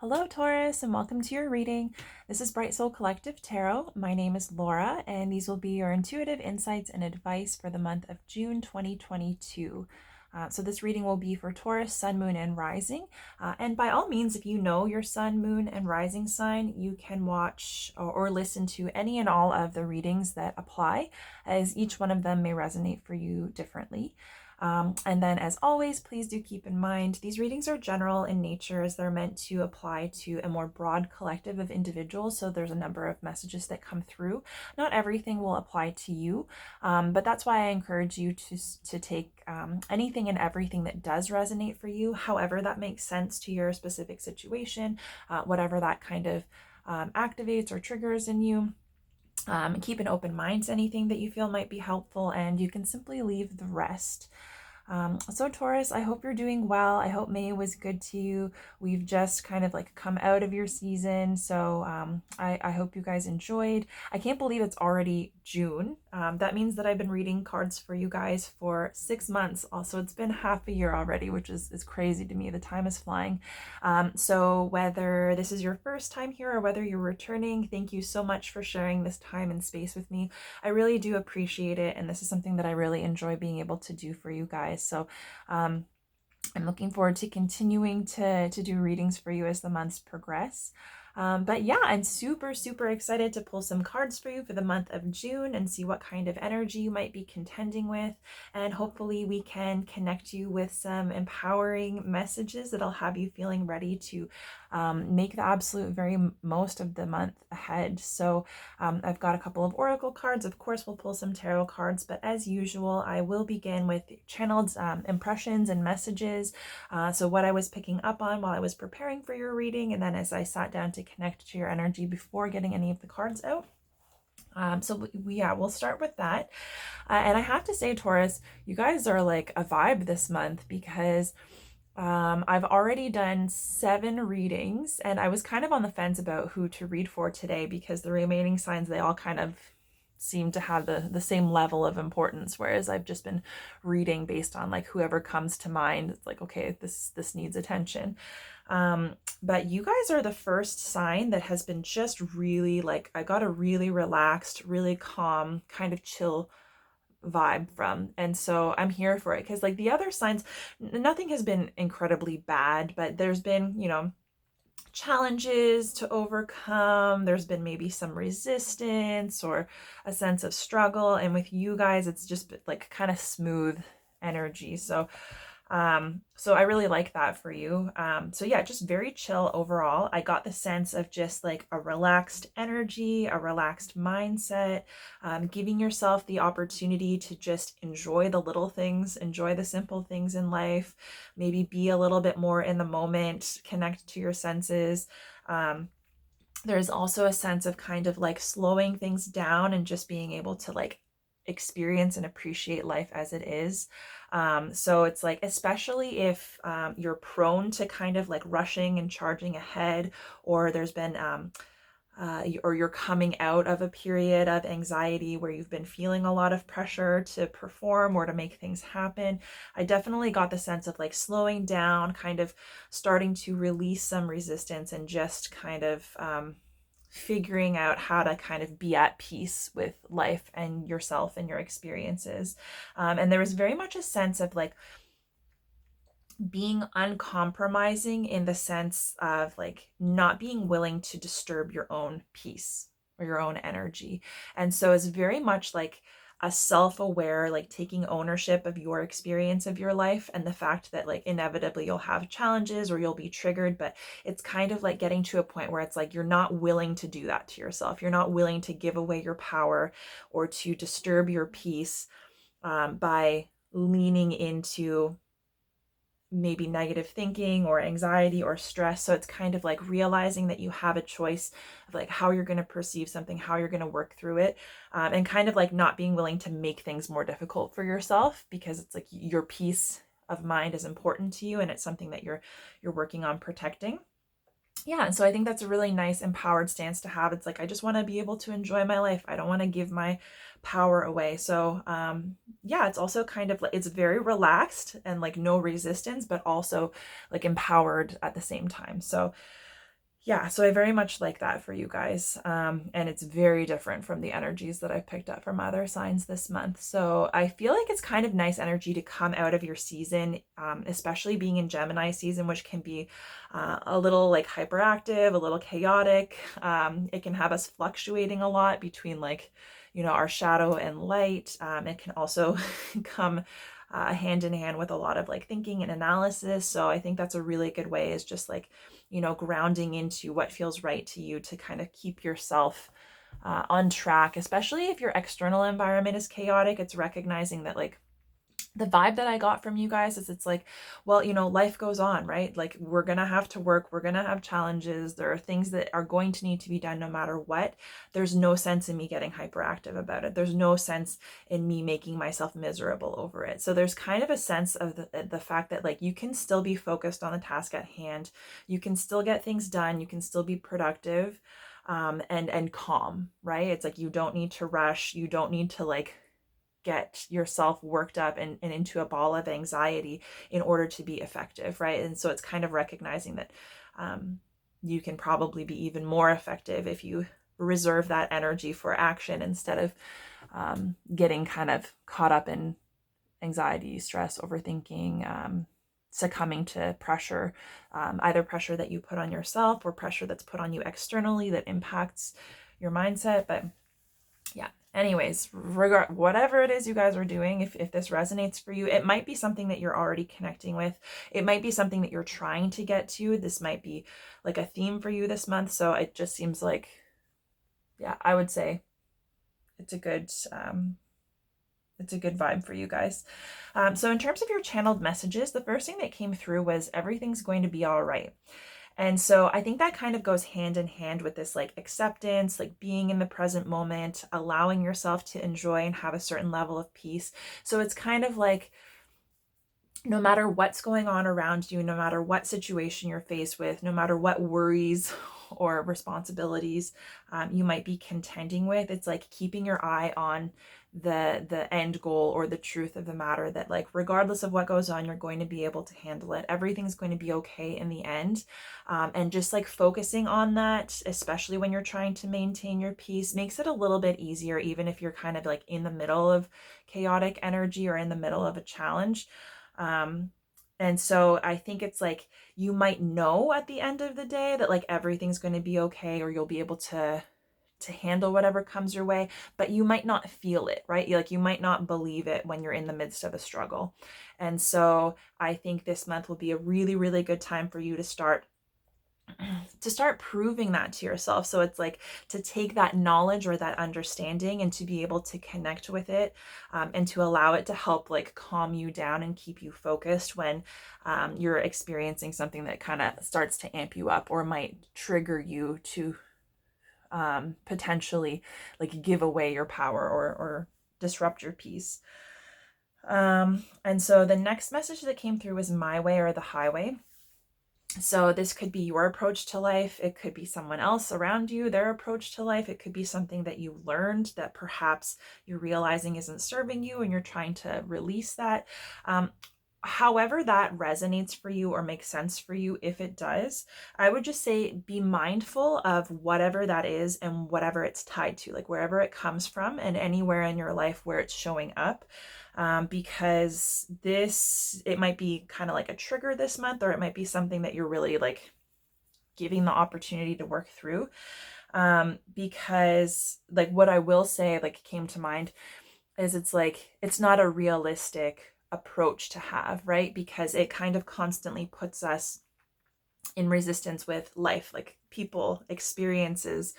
Hello, Taurus, and welcome to your reading. This is Bright Soul Collective Tarot. My name is Laura, and these will be your intuitive insights and advice for the month of June 2022. So this reading will be for Taurus, Sun, Moon, and Rising. And by all means, if you know your Sun, Moon, and Rising sign, you can watch or listen to any and all of the readings that apply, as each one of them may resonate for you differently. And then, as always, please do keep in mind these readings are general in nature as they're meant to apply to a more broad collective of individuals. So there's a number of messages that come through. Not everything will apply to you, but that's why I encourage you to take anything and everything that does resonate for you, however that makes sense to your specific situation, whatever that kind of activates or triggers in you. Keep an open mind to anything that you feel might be helpful, and you can simply leave the rest. So Taurus, I hope you're doing well. I hope May was good to you. We've just kind of like come out of your season. So I hope you guys enjoyed. I can't believe it's already June. That means that I've been reading cards for you guys for 6 months. Also, it's been half a year already, which is crazy to me. The time is flying. So whether this is your first time here or whether you're returning, thank you so much for sharing this time and space with me. I really do appreciate it. And this is something that I really enjoy being able to do for you guys. So I'm looking forward to continuing to do readings for you as the months progress. But yeah, I'm super excited to pull some cards for you for the month of June and see what kind of energy you might be contending with. And hopefully we can connect you with some empowering messages that'll have you feeling ready to make the absolute very most of the month ahead. So I've got a couple of oracle cards. Of course, we'll pull some tarot cards, but as usual, I will begin with channeled impressions and messages. So what I was picking up on while I was preparing for your reading, and then as I sat down to connect to your energy before getting any of the cards out. We'll start with that. And I have to say, Taurus, you guys are like a vibe this month because I've already done 7 readings, and I was kind of on the fence about who to read for today because the remaining signs, they all kind of seem to have the same level of importance, whereas I've just been reading based on like whoever comes to mind. It's like, okay, this needs attention. But you guys are the first sign that has been just really like, I got a really relaxed, really calm, kind of chill vibe from, and so I'm here for it because like the other signs, nothing has been incredibly bad, but there's been, challenges to overcome. There's been maybe some resistance or a sense of struggle, and with you guys it's just like kind of smooth energy. So I really like that for you. So yeah, just very chill overall. I got the sense of just like a relaxed energy, a relaxed mindset, giving yourself the opportunity to just enjoy the little things, enjoy the simple things in life, maybe be a little bit more in the moment, connect to your senses. There's also a sense of kind of like slowing things down and just being able to like experience and appreciate life as it is. So it's like, especially if you're prone to kind of like rushing and charging ahead, or there's been or you're coming out of a period of anxiety where you've been feeling a lot of pressure to perform or to make things happen. I definitely got the sense of like slowing down, kind of starting to release some resistance and just kind of figuring out how to kind of be at peace with life and yourself and your experiences. And there was very much a sense of like being uncompromising in the sense of like not being willing to disturb your own peace or your own energy. And so it's very much like a self-aware, like taking ownership of your experience of your life and the fact that like inevitably you'll have challenges or you'll be triggered, but it's kind of like getting to a point where it's like you're not willing to do that to yourself. You're not willing to give away your power or to disturb your peace by leaning into maybe negative thinking or anxiety or stress. So it's kind of like realizing that you have a choice of like how you're going to perceive something, how you're going to work through it, and kind of like not being willing to make things more difficult for yourself because it's like your peace of mind is important to you and it's something that you're working on protecting. Yeah, and so I think that's a really nice empowered stance to have. It's like, I just want to be able to enjoy my life. I don't want to give my power away. So yeah, it's also kind of like, it's very relaxed and like no resistance, but also like empowered at the same time. So Yeah, so I very much like that for you guys. And it's very different from the energies that I've picked up from other signs this month. So I feel like it's kind of nice energy to come out of your season, especially being in Gemini season, which can be a little like hyperactive, a little chaotic. It can have us fluctuating a lot between like, our shadow and light. It can also come hand in hand with a lot of like thinking and analysis. So I think that's a really good way, is just like, grounding into what feels right to you to kind of keep yourself on track, especially if your external environment is chaotic. It's recognizing that like the vibe that I got from you guys is it's like, well, life goes on, right? Like we're going to have to work. We're going to have challenges. There are things that are going to need to be done no matter what. There's no sense in me getting hyperactive about it. There's no sense in me making myself miserable over it. So there's kind of a sense of the fact that like you can still be focused on the task at hand. You can still get things done. You can still be productive and calm, right? It's like you don't need to rush. You don't need to like get yourself worked up and into a ball of anxiety in order to be effective, right? And so it's kind of recognizing that you can probably be even more effective if you reserve that energy for action instead of getting kind of caught up in anxiety, stress, overthinking, succumbing to pressure, either pressure that you put on yourself or pressure that's put on you externally that impacts your mindset. But yeah, anyways, whatever it is you guys are doing, if this resonates for you, it might be something that you're already connecting with. It might be something that you're trying to get to. This might be like a theme for you this month. So it just seems like, yeah, I would say it's a good vibe for you guys. So in terms of your channeled messages, the first thing that came through was everything's going to be all right. And so I think that kind of goes hand in hand with this like acceptance, like being in the present moment, allowing yourself to enjoy and have a certain level of peace. So it's kind of like, no matter what's going on around you, no matter what situation you're faced with, no matter what worries or responsibilities you might be contending with, it's like keeping your eye on the end goal or the truth of the matter, that like regardless of what goes on, you're going to be able to handle it. Everything's going to be okay in the end. And just like focusing on that, especially when you're trying to maintain your peace, makes it a little bit easier, even if you're kind of like in the middle of chaotic energy or in the middle of a challenge. And so I think it's like, you might know at the end of the day that like everything's going to be okay, or you'll be able to handle whatever comes your way, but you might not feel it, right? Like you might not believe it when you're in the midst of a struggle. And so I think this month will be a really, really good time for you to start proving that to yourself. So it's like to take that knowledge or that understanding and to be able to connect with it, and to allow it to help like calm you down and keep you focused when you're experiencing something that kind of starts to amp you up or might trigger you to potentially like give away your power or disrupt your peace. And so the next message that came through was my way or the highway. So this could be your approach to life. It could be someone else around you, their approach to life. It could be something that you learned that perhaps you're realizing isn't serving you and you're trying to release that. However that resonates for you or makes sense for you, if it does, I would just say be mindful of whatever that is and whatever it's tied to, like wherever it comes from and anywhere in your life where it's showing up. Because it might be kind of like a trigger this month, or it might be something that you're really like giving the opportunity to work through. Because like what I will say like came to mind is it's like, it's not a realistic approach to have, right? Because it kind of constantly puts us in resistance with life, like people, experiences,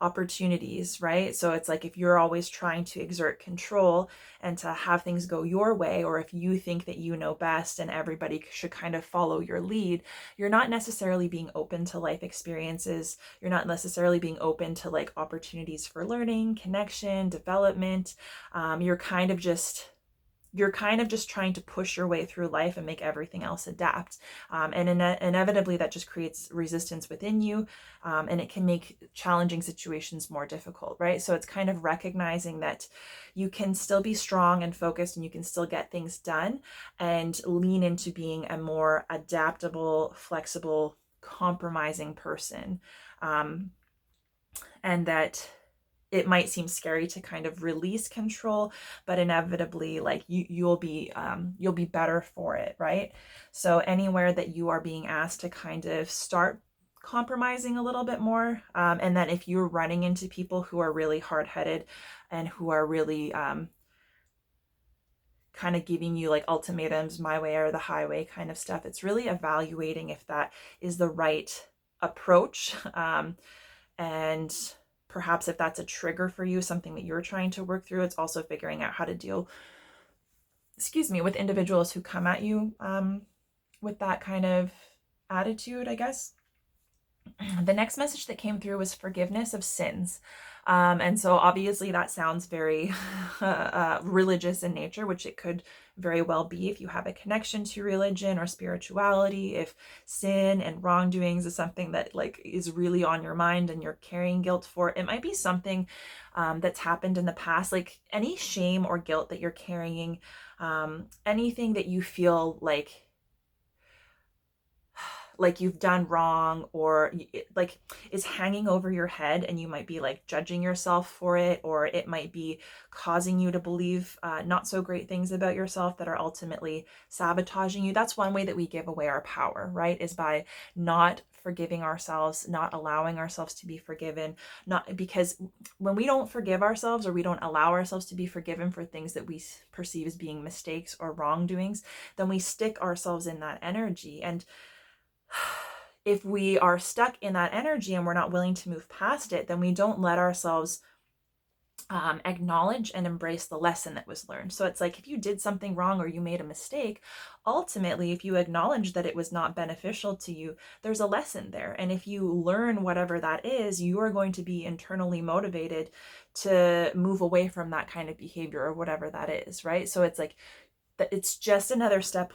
opportunities, right? So it's like if you're always trying to exert control and to have things go your way, or if you think that you know best and everybody should kind of follow your lead, you're not necessarily being open to life experiences. You're not necessarily being open to like opportunities for learning, connection, development. You're kind of just trying to push your way through life and make everything else adapt. And inevitably that just creates resistance within you, and it can make challenging situations more difficult, right? So it's kind of recognizing that you can still be strong and focused and you can still get things done and lean into being a more adaptable, flexible, compromising person. And that it might seem scary to kind of release control, but inevitably, like you'll be better for it, right? So anywhere that you are being asked to kind of start compromising a little bit more, and then if you're running into people who are really hard-headed and who are really kind of giving you like ultimatums, my way or the highway kind of stuff, it's really evaluating if that is the right approach, and perhaps if that's a trigger for you, something that you're trying to work through. It's also figuring out how to deal, with individuals who come at you with that kind of attitude, I guess. The next message that came through was forgiveness of sins. And so obviously that sounds very religious in nature, which it could very well be if you have a connection to religion or spirituality. If sin and wrongdoings is something that like is really on your mind and you're carrying guilt for, it might be something that's happened in the past, like any shame or guilt that you're carrying, anything that you feel like you've done wrong, or like is hanging over your head, and you might be like judging yourself for it, or it might be causing you to believe not so great things about yourself that are ultimately sabotaging you. That's one way that we give away our power, right? Is by not forgiving ourselves, not allowing ourselves to be forgiven. Not because when we don't forgive ourselves, or we don't allow ourselves to be forgiven for things that we perceive as being mistakes or wrongdoings, then we stick ourselves in that energy. And if we are stuck in that energy and we're not willing to move past it, then we don't let ourselves acknowledge and embrace the lesson that was learned. So it's like if you did something wrong or you made a mistake, ultimately, if you acknowledge that it was not beneficial to you, there's a lesson there. And if you learn whatever that is, you are going to be internally motivated to move away from that kind of behavior or whatever that is, right? So it's like it's just another step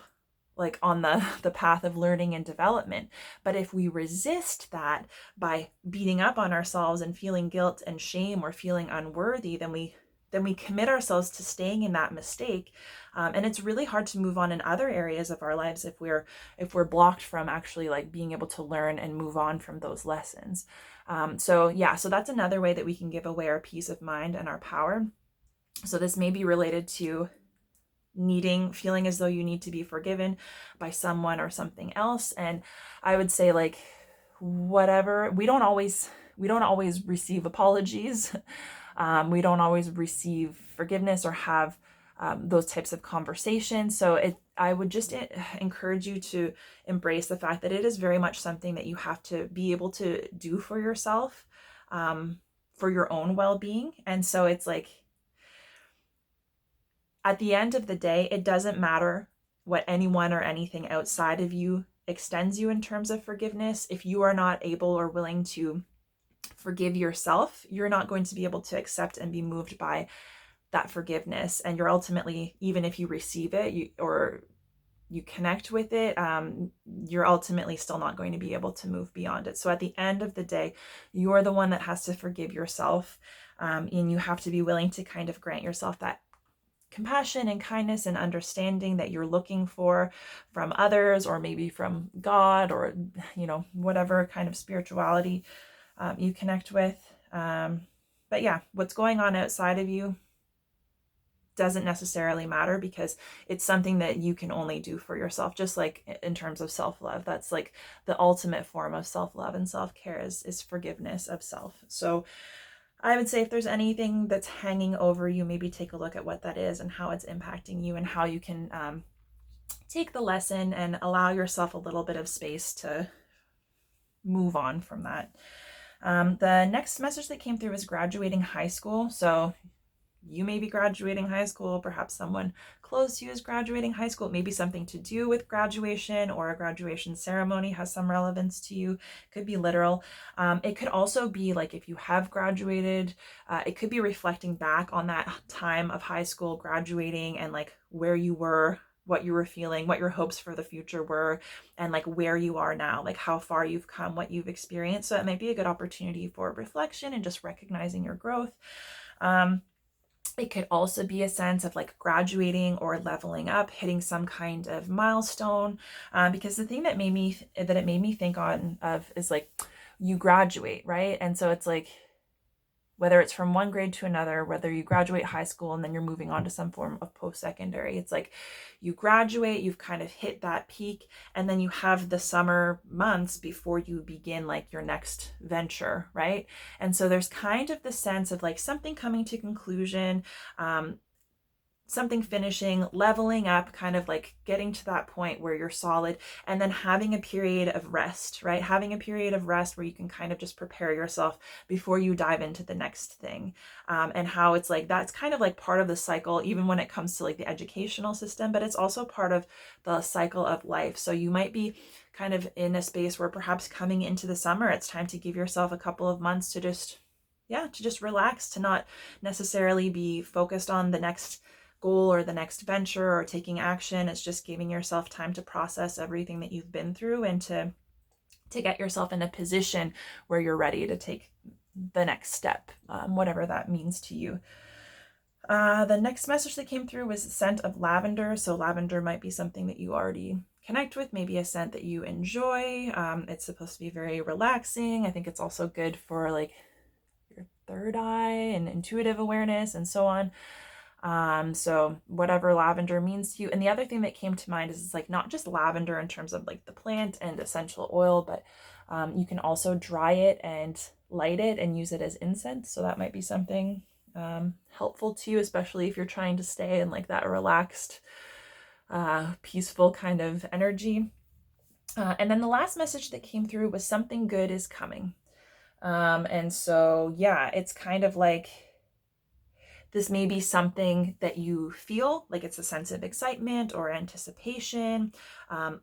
like on the path of learning and development. But if we resist that by beating up on ourselves and feeling guilt and shame or feeling unworthy, then we commit ourselves to staying in that mistake. And it's really hard to move on in other areas of our lives if we're blocked from actually like being able to learn and move on from those lessons. So that's another way that we can give away our peace of mind and our power. So this may be related to feeling as though you need to be forgiven by someone or something else. And I would say like whatever, we don't always receive apologies. We don't always receive forgiveness or have those types of conversations. So I would just encourage you to embrace the fact that it is very much something that you have to be able to do for yourself, for your own well-being. And so it's like, at the end of the day, it doesn't matter what anyone or anything outside of you extends you in terms of forgiveness. If you are not able or willing to forgive yourself, you're not going to be able to accept and be moved by that forgiveness. And you're ultimately, even if you receive it or you connect with it, you're ultimately still not going to be able to move beyond it. So at the end of the day, you're the one that has to forgive yourself. And you have to be willing to kind of grant yourself that compassion and kindness and understanding that you're looking for from others, or maybe from God, or whatever kind of spirituality you connect with. But yeah, what's going on outside of you doesn't necessarily matter, because it's something that you can only do for yourself. Just like in terms of self-love, that's like the ultimate form of self-love and self-care is forgiveness of self. So I would say if there's anything that's hanging over you, maybe take a look at what that is and how it's impacting you, and how you can take the lesson and allow yourself a little bit of space to move on from that. The next message that came through is graduating high school. So you may be graduating high school, perhaps someone close to you is graduating high school. It may be something to do with graduation, or a graduation ceremony has some relevance to you. It could be literal. It could also be like if you have graduated, it could be reflecting back on that time of high school, graduating, and like where you were, what you were feeling, what your hopes for the future were, and like where you are now, like how far you've come, what you've experienced. So it might be a good opportunity for reflection and just recognizing your growth. It could also be a sense of like graduating or leveling up, hitting some kind of milestone. Because the thing that it made me think of is like you graduate, right? And so it's like whether it's from one grade to another, whether you graduate high school and then you're moving on to some form of post-secondary, it's like you graduate, you've kind of hit that peak, and then you have the summer months before you begin like your next venture, right? And so there's kind of the sense of like something coming to conclusion, something finishing, leveling up, kind of like getting to that point where you're solid, and then having a period of rest, right? Having a period of rest where you can kind of just prepare yourself before you dive into the next thing. And how it's like, that's kind of like part of the cycle, even when it comes to like the educational system, but it's also part of the cycle of life. So you might be kind of in a space where perhaps coming into the summer, it's time to give yourself a couple of months to just relax, to not necessarily be focused on the next goal or the next venture or taking action. It's just giving yourself time to process everything that you've been through and to get yourself in a position where you're ready to take the next step, whatever that means to you. The next message that came through was the scent of lavender. So lavender might be something that you already connect with, maybe a scent that you enjoy. It's supposed to be very relaxing. I think it's also good for like your third eye and intuitive awareness and so on. So whatever lavender means to you. And the other thing that came to mind is it's like not just lavender in terms of like the plant and essential oil, but you can also dry it and light it and use it as incense. So that might be something helpful to you, especially if you're trying to stay in like that relaxed, peaceful kind of energy. And then the last message that came through was something good is coming. And so, yeah, it's kind of like, this may be something that you feel like it's a sense of excitement or anticipation,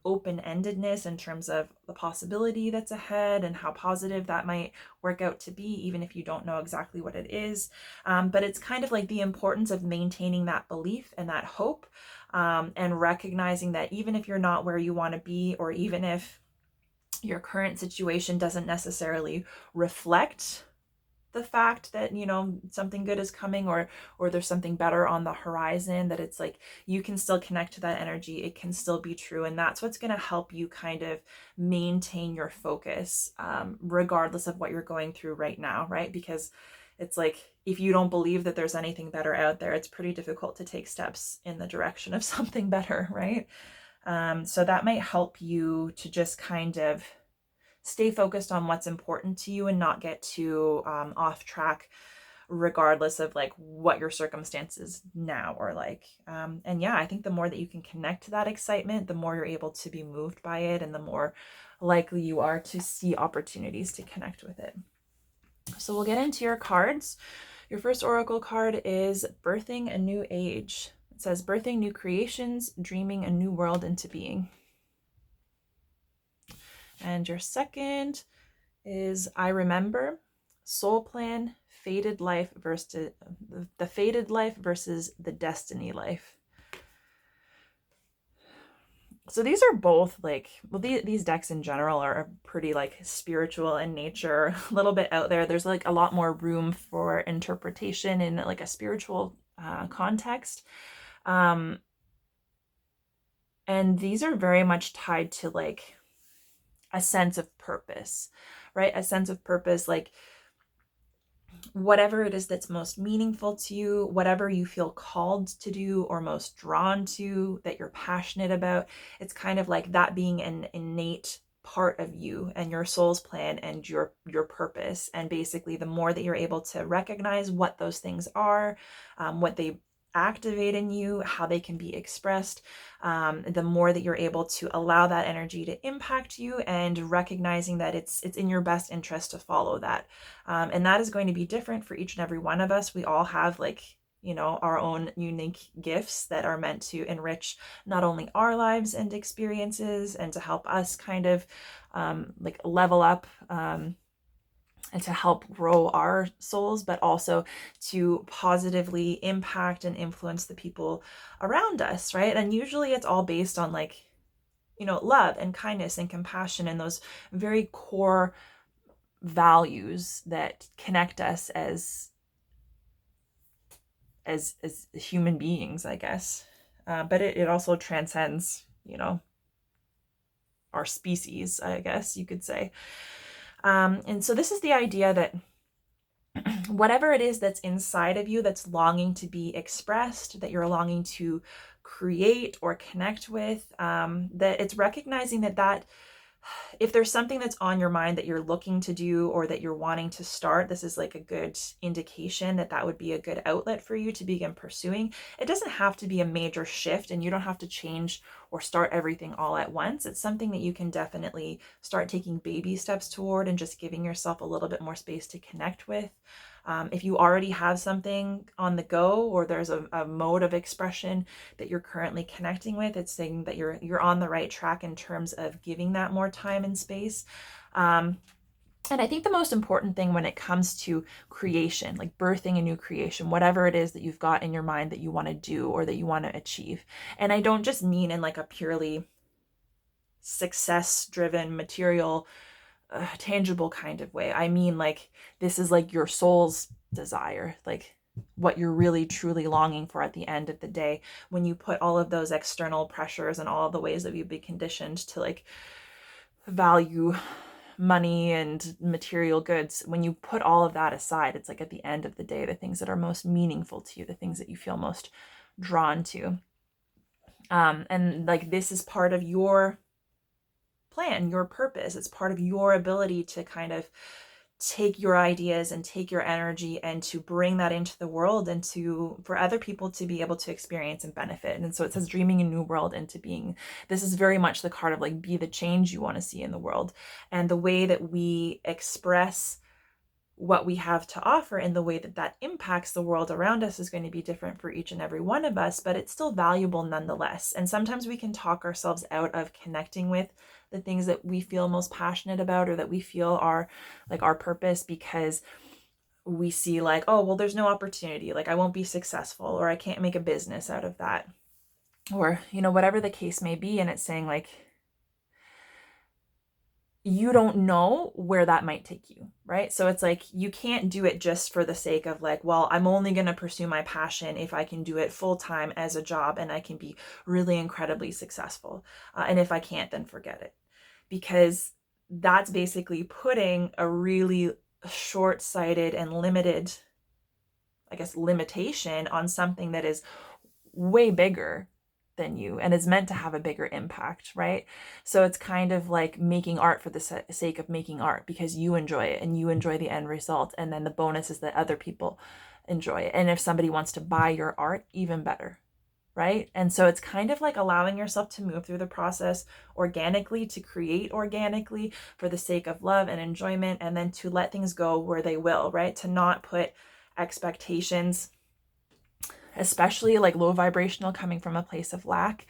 open-endedness in terms of the possibility that's ahead and how positive that might work out to be, even if you don't know exactly what it is. But it's kind of like the importance of maintaining that belief and that hope, and recognizing that even if you're not where you want to be, or even if your current situation doesn't necessarily reflect the fact that, you know, something good is coming, or there's something better on the horizon, that it's like you can still connect to that energy. It can still be true, and that's what's going to help you kind of maintain your focus, regardless of what you're going through right now, right? Because it's like, if you don't believe that there's anything better out there, it's pretty difficult to take steps in the direction of something better, right? So that might help you to just kind of stay focused on what's important to you and not get too off track, regardless of like what your circumstances now are like. And yeah, I think the more that you can connect to that excitement, the more you're able to be moved by it, and the more likely you are to see opportunities to connect with it. So we'll get into your cards. Your first oracle card is Birthing a New Age. It says, birthing new creations, dreaming a new world into being. And your second is I Remember, Soul Plan, Fated Life versus the Fated Life versus the Destiny Life. So these are both like, well, these decks in general are pretty like spiritual in nature, a little bit out there. There's like a lot more room for interpretation in like a spiritual context. And these are very much tied to like a sense of purpose, right? A sense of purpose, like whatever it is that's most meaningful to you, whatever you feel called to do or most drawn to, that you're passionate about. It's kind of like that being an innate part of you and your soul's plan and your purpose. And basically, the more that you're able to recognize what those things are, what they activate in you, how they can be expressed, the more that you're able to allow that energy to impact you, and recognizing that it's in your best interest to follow that. And that is going to be different for each and every one of us. We all have like, you know, our own unique gifts that are meant to enrich not only our lives and experiences, and to help us kind of like level up, and to help grow our souls, but also to positively impact and influence the people around us, right? And usually it's all based on like, you know, love and kindness and compassion, and those very core values that connect us as as human beings, I guess. But it also transcends, our species, I guess you could say. And so this is the idea that whatever it is that's inside of you that's longing to be expressed, that you're longing to create or connect with, that it's recognizing that if there's something that's on your mind that you're looking to do or that you're wanting to start, this is like a good indication that would be a good outlet for you to begin pursuing. It doesn't have to be a major shift, and you don't have to change or start everything all at once. It's something that you can definitely start taking baby steps toward and just giving yourself a little bit more space to connect with. If you already have something on the go, or there's a mode of expression that you're currently connecting with, it's saying that you're on the right track in terms of giving that more time and space. And I think the most important thing when it comes to creation, like birthing a new creation, whatever it is that you've got in your mind that you want to do or that you want to achieve. And I don't just mean in like a purely success-driven, material, tangible kind of way. I mean, like, this is like your soul's desire, like what you're really truly longing for at the end of the day. When you put all of those external pressures and all of the ways that we've been conditioned to like value money and material goods, when you put all of that aside, it's like at the end of the day, the things that are most meaningful to you, the things that you feel most drawn to. And like, this is part of your plan, your purpose. It's part of your ability to kind of take your ideas and take your energy and to bring that into the world and for other people to be able to experience and benefit. And so it says dreaming a new world into being. This is very much the card of like, be the change you want to see in the world. And the way that we express what we have to offer and the way that impacts the world around us is going to be different for each and every one of us, but it's still valuable nonetheless. And sometimes we can talk ourselves out of connecting with the things that we feel most passionate about or that we feel are like our purpose, because we see like, oh, well, there's no opportunity, like I won't be successful, or I can't make a business out of that, or, whatever the case may be. And it's saying like, you don't know where that might take you, right? So it's like, you can't do it just for the sake of like, well, I'm only going to pursue my passion if I can do it full time as a job and I can be really incredibly successful. And if I can't, then forget it. Because that's basically putting a really short-sighted and limited, I guess, limitation on something that is way bigger than you and is meant to have a bigger impact, right? So it's kind of like making art for the sake of making art because you enjoy it and you enjoy the end result, and then the bonus is that other people enjoy it. And if somebody wants to buy your art, even better, right? And so it's kind of like allowing yourself to move through the process organically, to create organically for the sake of love and enjoyment, and then to let things go where they will, right? To not put expectations, especially like low vibrational, coming from a place of lack.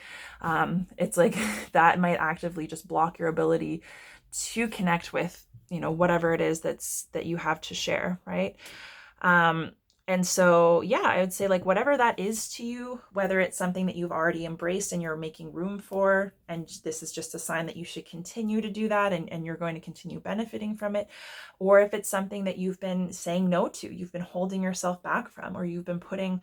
It's like that might actively just block your ability to connect with, whatever it is that you have to share, right? And so, yeah, I would say like whatever that is to you, whether it's something that you've already embraced and you're making room for, and this is just a sign that you should continue to do that and you're going to continue benefiting from it, or if it's something that you've been saying no to, you've been holding yourself back from, or you've been putting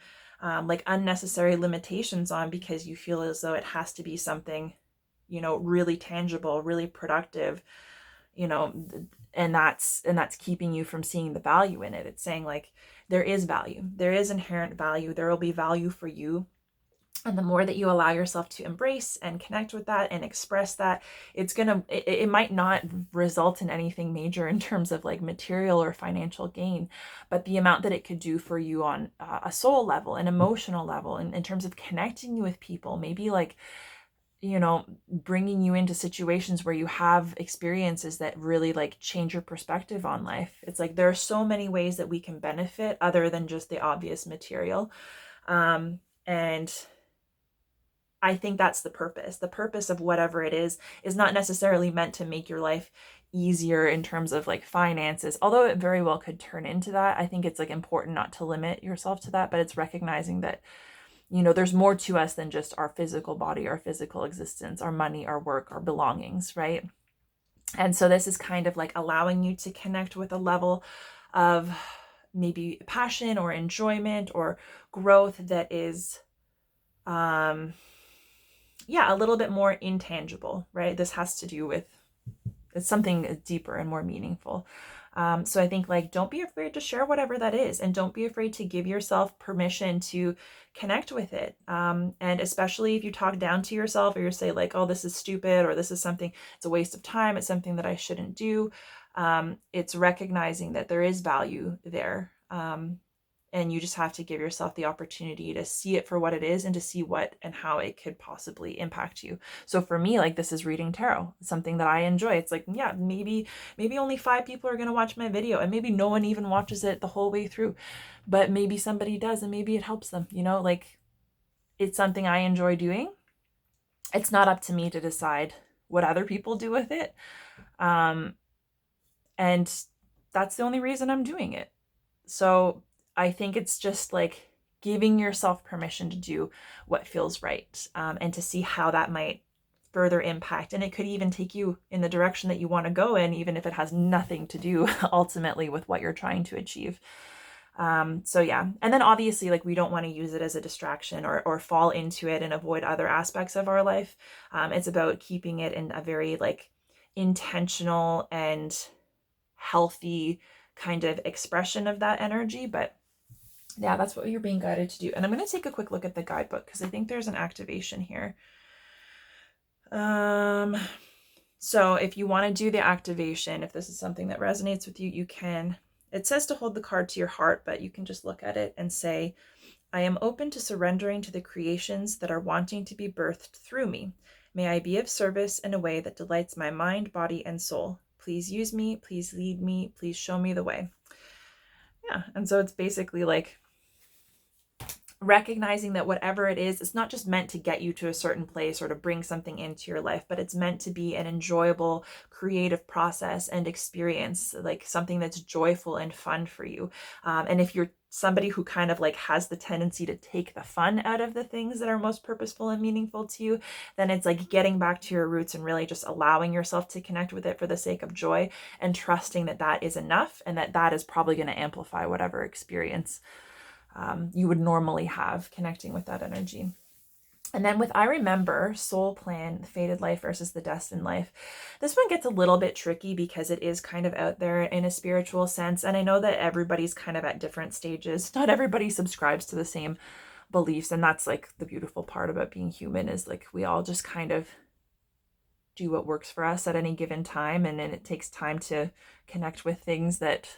like unnecessary limitations on because you feel as though it has to be something, really tangible, really productive, and that's keeping you from seeing the value in it. It's saying like, there is value, there is inherent value, there will be value for you. And the more that you allow yourself to embrace and connect with that and express that, it might not result in anything major in terms of like material or financial gain, but the amount that it could do for you on a soul level, an emotional level, in terms of connecting you with people, maybe like, bringing you into situations where you have experiences that really like change your perspective on life. It's like, there are so many ways that we can benefit other than just the obvious material. And I think that's the purpose. The purpose of whatever it is not necessarily meant to make your life easier in terms of like finances, although it very well could turn into that. I think it's like important not to limit yourself to that, but it's recognizing that, there's more to us than just our physical body, our physical existence, our money, our work, our belongings, right? And so this is kind of like allowing you to connect with a level of maybe passion or enjoyment or growth that is, yeah, a little bit more intangible, right? This has to do with, it's something deeper and more meaningful. So I think like, don't be afraid to share whatever that is, and don't be afraid to give yourself permission to connect with it. And especially if you talk down to yourself, or you say like, oh, this is stupid, or this is something, it's a waste of time, it's something that I shouldn't do. It's recognizing that there is value there. And you just have to give yourself the opportunity to see it for what it is, and to see what and how it could possibly impact you. So for me, like, this is reading tarot, something that I enjoy. It's like, yeah, maybe only 5 people are going to watch my video, and maybe no one even watches it the whole way through, but maybe somebody does, and maybe it helps them, like, it's something I enjoy doing. It's not up to me to decide what other people do with it. And that's the only reason I'm doing it. So I think it's just like giving yourself permission to do what feels right, and to see how that might further impact. And it could even take you in the direction that you want to go in, even if it has nothing to do ultimately with what you're trying to achieve. So yeah. And then obviously, like, we don't want to use it as a distraction, or fall into it and avoid other aspects of our life. It's about keeping it in a very like intentional and healthy kind of expression of that energy. But yeah, that's what you're being guided to do. And I'm going to take a quick look at the guidebook, because I think there's an activation here. So if you want to do the activation, if this is something that resonates with you, you can. It says to hold the card to your heart, but you can just look at it and say, I am open to surrendering to the creations that are wanting to be birthed through me. May I be of service in a way that delights my mind, body, and soul. Please use me. Please lead me. Please show me the way. Yeah. And so it's basically like recognizing that whatever it is, it's not just meant to get you to a certain place or to bring something into your life, but it's meant to be an enjoyable, creative process and experience, like something that's joyful and fun for you. And if you're somebody who kind of like has the tendency to take the fun out of the things that are most purposeful and meaningful to you, then it's like getting back to your roots and really just allowing yourself to connect with it for the sake of joy, and trusting that that is enough, and that that is probably going to amplify whatever experience you would normally have connecting with that energy. And then with I Remember, Soul Plan, the Fated Life versus the Destined Life, this one gets a little bit tricky because it is kind of out there in a spiritual sense. And I know that everybody's kind of at different stages. Not everybody subscribes to the same beliefs. And that's like the beautiful part about being human, is like we all just kind of do what works for us at any given time. And then it takes time to connect with things that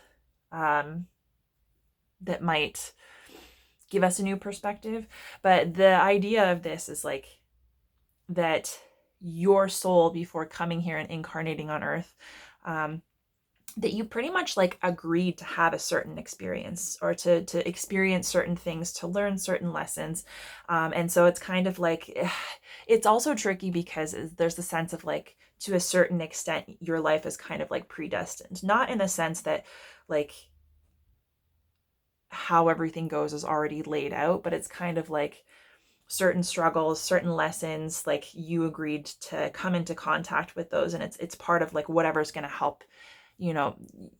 that might give us a new perspective. But the idea of this is like that your soul, before coming here and incarnating on earth, that you pretty much like agreed to have a certain experience, or to experience certain things, to learn certain lessons. And so it's kind of like, it's also tricky because there's the sense of like, to a certain extent, your life is kind of like predestined, not in the sense that like how everything goes is already laid out, but it's kind of like certain struggles, certain lessons, like you agreed to come into contact with those, and it's part of like whatever's going to help,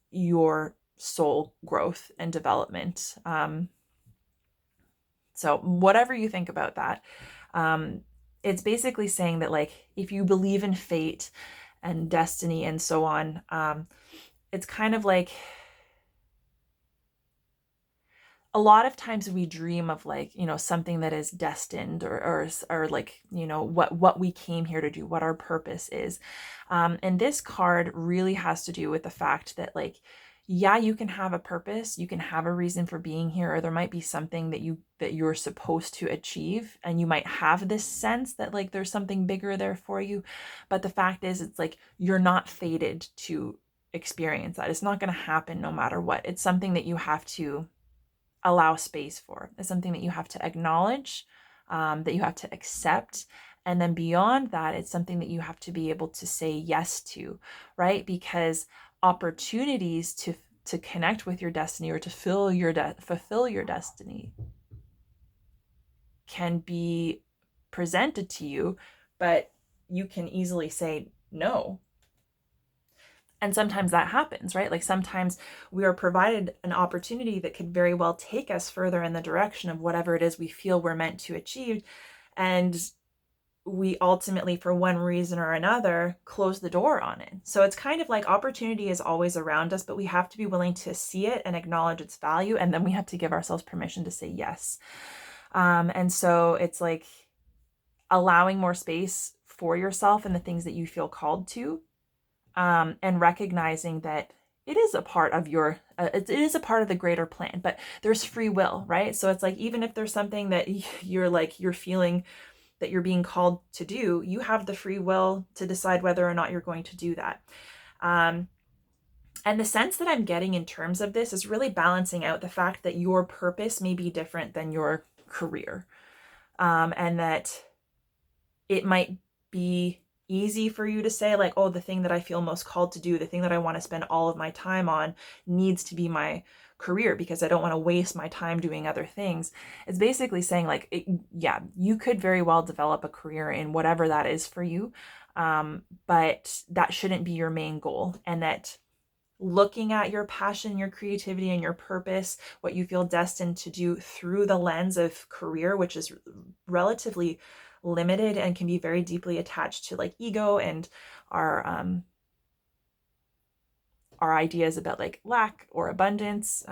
your soul growth and development. So whatever you think about that, it's basically saying that like, if you believe in fate and destiny and so on, it's kind of like, a lot of times we dream of like, something that is destined, or like, what we came here to do, what our purpose is. And this card really has to do with the fact that like, yeah, you can have a purpose, you can have a reason for being here, or there might be something that you're supposed to achieve, and you might have this sense that like there's something bigger there for you. But the fact is, it's like, you're not fated to experience that. It's not going to happen no matter what. It's something that you have to allow space for. It's something that you have to acknowledge, that you have to accept. And then beyond that, it's something that you have to be able to say yes to, right? Because opportunities to connect with your destiny, or to fulfill your destiny, can be presented to you, but you can easily say no. And sometimes that happens, right? Like sometimes we are provided an opportunity that could very well take us further in the direction of whatever it is we feel we're meant to achieve. And we ultimately, for one reason or another, close the door on it. So it's kind of like opportunity is always around us, but we have to be willing to see it and acknowledge its value. And then we have to give ourselves permission to say yes. And so it's like allowing more space for yourself and the things that you feel called to, and recognizing that it is a part of your, it is a part of the greater plan, but there's free will, right? So it's like, even if there's something that you're feeling that you're being called to do, you have the free will to decide whether or not you're going to do that. And the sense that I'm getting in terms of this is really balancing out the fact that your purpose may be different than your career. And that it might be easy for you to say like, oh, the thing that I feel most called to do, the thing that I want to spend all of my time on needs to be my career because I don't want to waste my time doing other things. It's basically saying like, yeah, you could very well develop a career in whatever that is for you. But that shouldn't be your main goal. And that looking at your passion, your creativity, and your purpose, what you feel destined to do through the lens of career, which is relatively limited and can be very deeply attached to like ego and our ideas about like lack or abundance.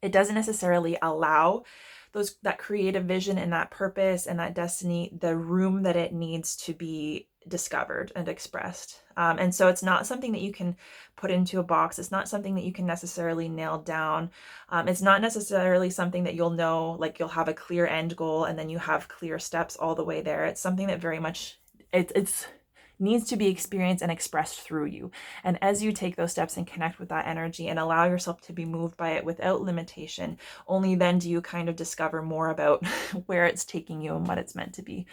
It doesn't necessarily allow that creative vision and that purpose and that destiny the room that it needs to be discovered and expressed. And so it's not something that you can put into a box. It's not something that you can necessarily nail down. It's not necessarily something that you'll know, like you'll have a clear end goal and then you have clear steps all the way there. It's something that very much, it's needs to be experienced and expressed through you. And as you take those steps and connect with that energy and allow yourself to be moved by it without limitation, only then do you kind of discover more about where it's taking you and what it's meant to be.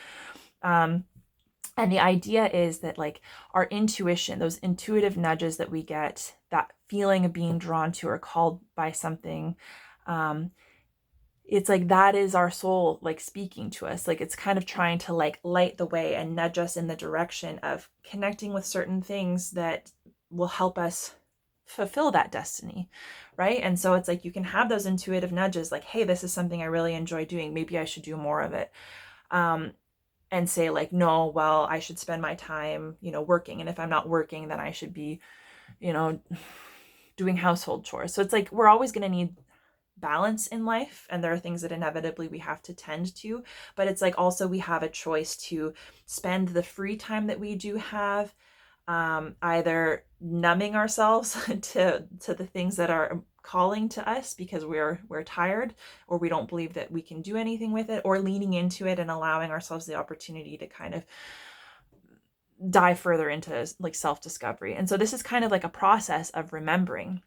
And the idea is that like our intuition, those intuitive nudges that we get, that feeling of being drawn to or called by something, it's like that is our soul like speaking to us. Like it's kind of trying to like light the way and nudge us in the direction of connecting with certain things that will help us fulfill that destiny, right? And so it's like you can have those intuitive nudges like, hey, this is something I really enjoy doing, maybe I should do more of it. And say like, no, well, I should spend my time, working. And if I'm not working, then I should be, doing household chores. So it's like, we're always going to need balance in life. And there are things that inevitably we have to tend to, but it's like also we have a choice to spend the free time that we do have, either numbing ourselves to the things that are calling to us because we're tired or we don't believe that we can do anything with it, or leaning into it and allowing ourselves the opportunity to kind of dive further into like self-discovery. And so this is kind of like a process of remembering.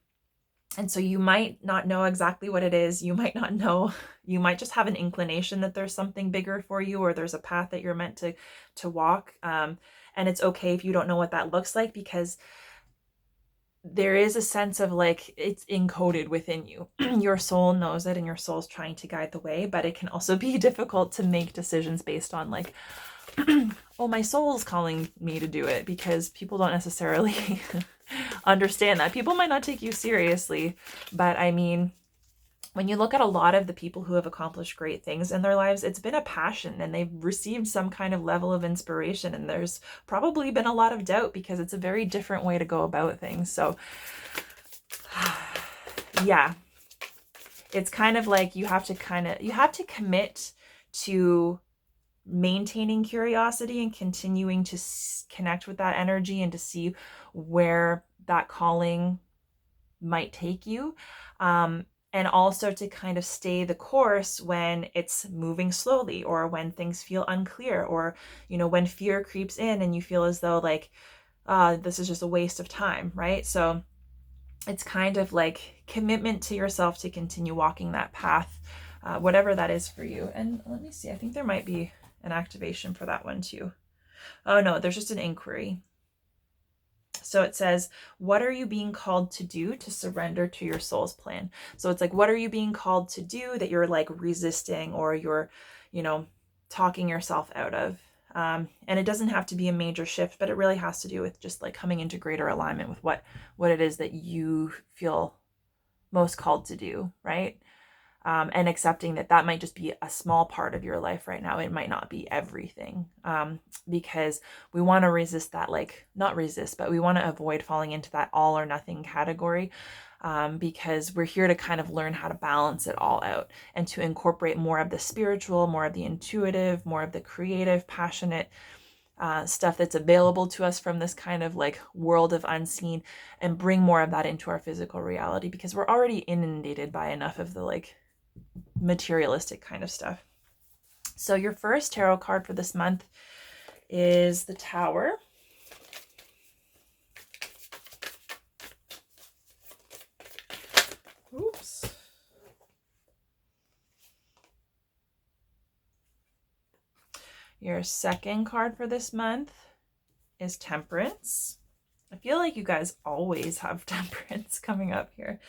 And so you might not know exactly what it is. You might not know, you might just have an inclination that there's something bigger for you, or there's a path that you're meant to walk. And it's okay if you don't know what that looks like, because there is a sense of like, it's encoded within you. Your soul knows it and your soul's trying to guide the way, but it can also be difficult to make decisions based on like, oh, my soul's calling me to do it, because people don't necessarily understand that. People might not take you seriously, but I mean, when you look at a lot of the people who have accomplished great things in their lives, it's been a passion and they've received some kind of level of inspiration, and there's probably been a lot of doubt because it's a very different way to go about things. So yeah, it's kind of like you have to commit to maintaining curiosity and continuing to connect with that energy and to see where that calling might take you. And also to kind of stay the course when it's moving slowly, or when things feel unclear, or, when fear creeps in and you feel as though like, this is just a waste of time, right? So it's kind of like commitment to yourself to continue walking that path, whatever that is for you. And let me see, I think there might be an activation for that one too. Oh no, there's just an inquiry. So it says, what are you being called to do to surrender to your soul's plan? So it's like, what are you being called to do that you're like resisting, or you're, talking yourself out of? And it doesn't have to be a major shift, but it really has to do with just like coming into greater alignment with what it is that you feel most called to do, right? And accepting that that might just be a small part of your life right now. It might not be everything, because we want to resist that, like, not resist, but we want to avoid falling into that all or nothing category, because we're here to kind of learn how to balance it all out and to incorporate more of the spiritual, more of the intuitive, more of the creative, passionate stuff that's available to us from this kind of like world of unseen, and bring more of that into our physical reality, because we're already inundated by enough of the like materialistic kind of stuff. So your first tarot card for this month is the Tower. Oops. Your second card for this month is Temperance. I feel like you guys always have Temperance coming up here.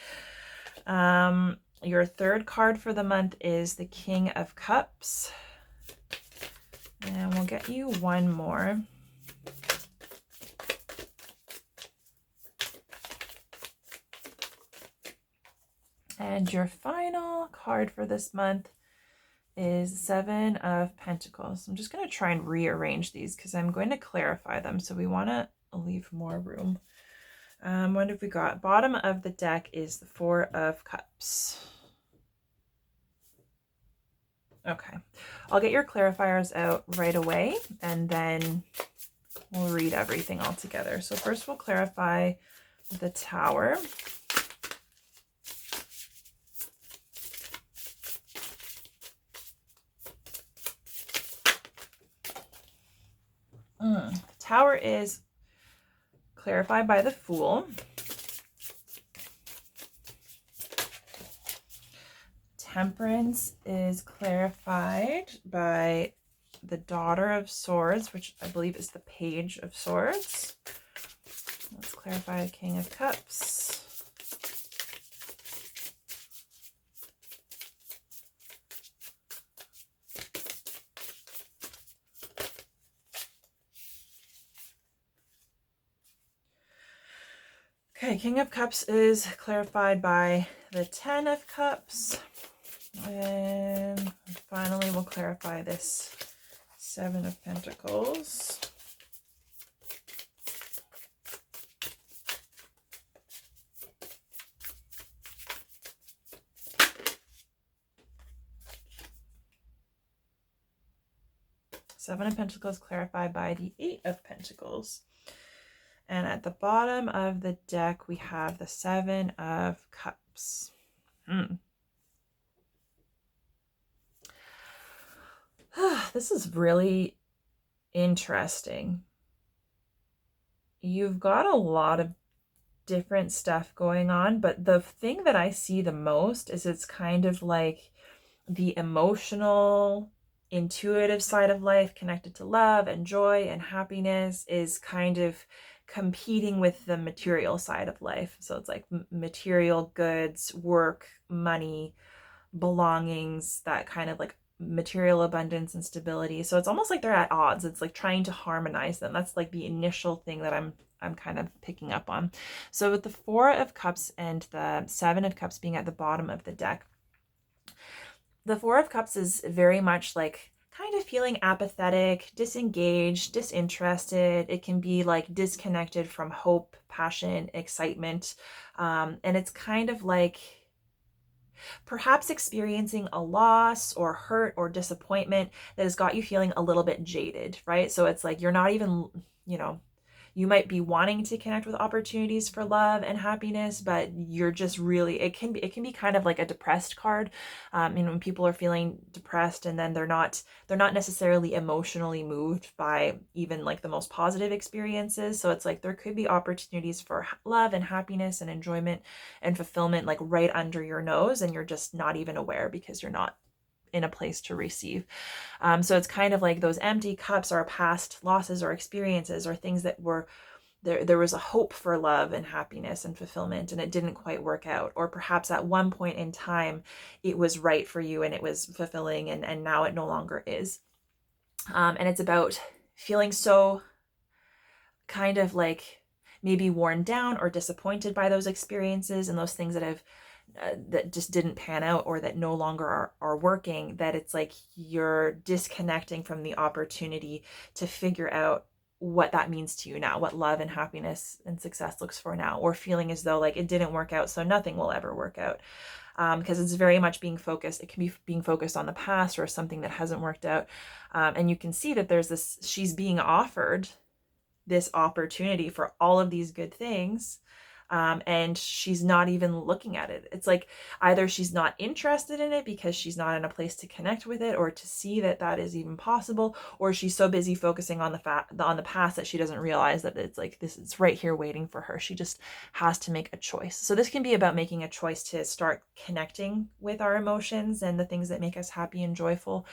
Your third card for the month is the King of Cups. And we'll get you one more. And your final card for this month is Seven of Pentacles. I'm just going to try and rearrange these because I'm going to clarify them. So we want to leave more room. What have we got? Bottom of the deck is the Four of Cups. Okay, I'll get your clarifiers out right away and then we'll read everything all together. So first we'll clarify the Tower. Tower is clarified by the Fool. Temperance is clarified by the Daughter of Swords, which I believe is the Page of Swords. Let's clarify the King of Cups. Okay, King of Cups is clarified by the Ten of Cups. And finally, we'll clarify this Seven of Pentacles. Seven of Pentacles clarified by the Eight of Pentacles. And at the bottom of the deck, we have the Seven of Cups. This is really interesting. You've got a lot of different stuff going on, but the thing that I see the most is it's kind of like the emotional, intuitive side of life connected to love and joy and happiness is kind of competing with the material side of life. So it's like material goods, work, money, belongings, that kind of like material abundance and stability. So it's almost like they're at odds. It's like trying to harmonize them. That's like the initial thing that I'm kind of picking up on. So with the Four of Cups and the Seven of Cups being at the bottom of the deck, the Four of Cups is very much like kind of feeling apathetic, disengaged, disinterested. It can be like disconnected from hope, passion, excitement. And it's kind of like perhaps experiencing a loss or hurt or disappointment that has got you feeling a little bit jaded, right? So it's like you're not even, you might be wanting to connect with opportunities for love and happiness, but you're just really, it can be kind of like a depressed card. When people are feeling depressed and then they're not necessarily emotionally moved by even like the most positive experiences. So it's like there could be opportunities for love and happiness and enjoyment and fulfillment like right under your nose, and you're just not even aware because you're not in a place to receive. So it's kind of like those empty cups are past losses or experiences or things that were there was a hope for love and happiness and fulfillment and it didn't quite work out, or perhaps at one point in time it was right for you and it was fulfilling and now it no longer is. And it's about feeling so kind of like maybe worn down or disappointed by those experiences and those things that have that just didn't pan out or that no longer are working, that it's like you're disconnecting from the opportunity to figure out what that means to you now, what love and happiness and success looks for now, or feeling as though like it didn't work out, so nothing will ever work out. Because it's very much being focused. It can be being focused on the past or something that hasn't worked out. And you can see that there's this, she's being offered this opportunity for all of these good things. And she's not even looking at it. It's like either she's not interested in it because she's not in a place to connect with it or to see that that is even possible, or she's so busy focusing on the past that she doesn't realize that it's like this is right here waiting for her. She just has to make a choice. So this can be about making a choice to start connecting with our emotions and the things that make us happy and joyful,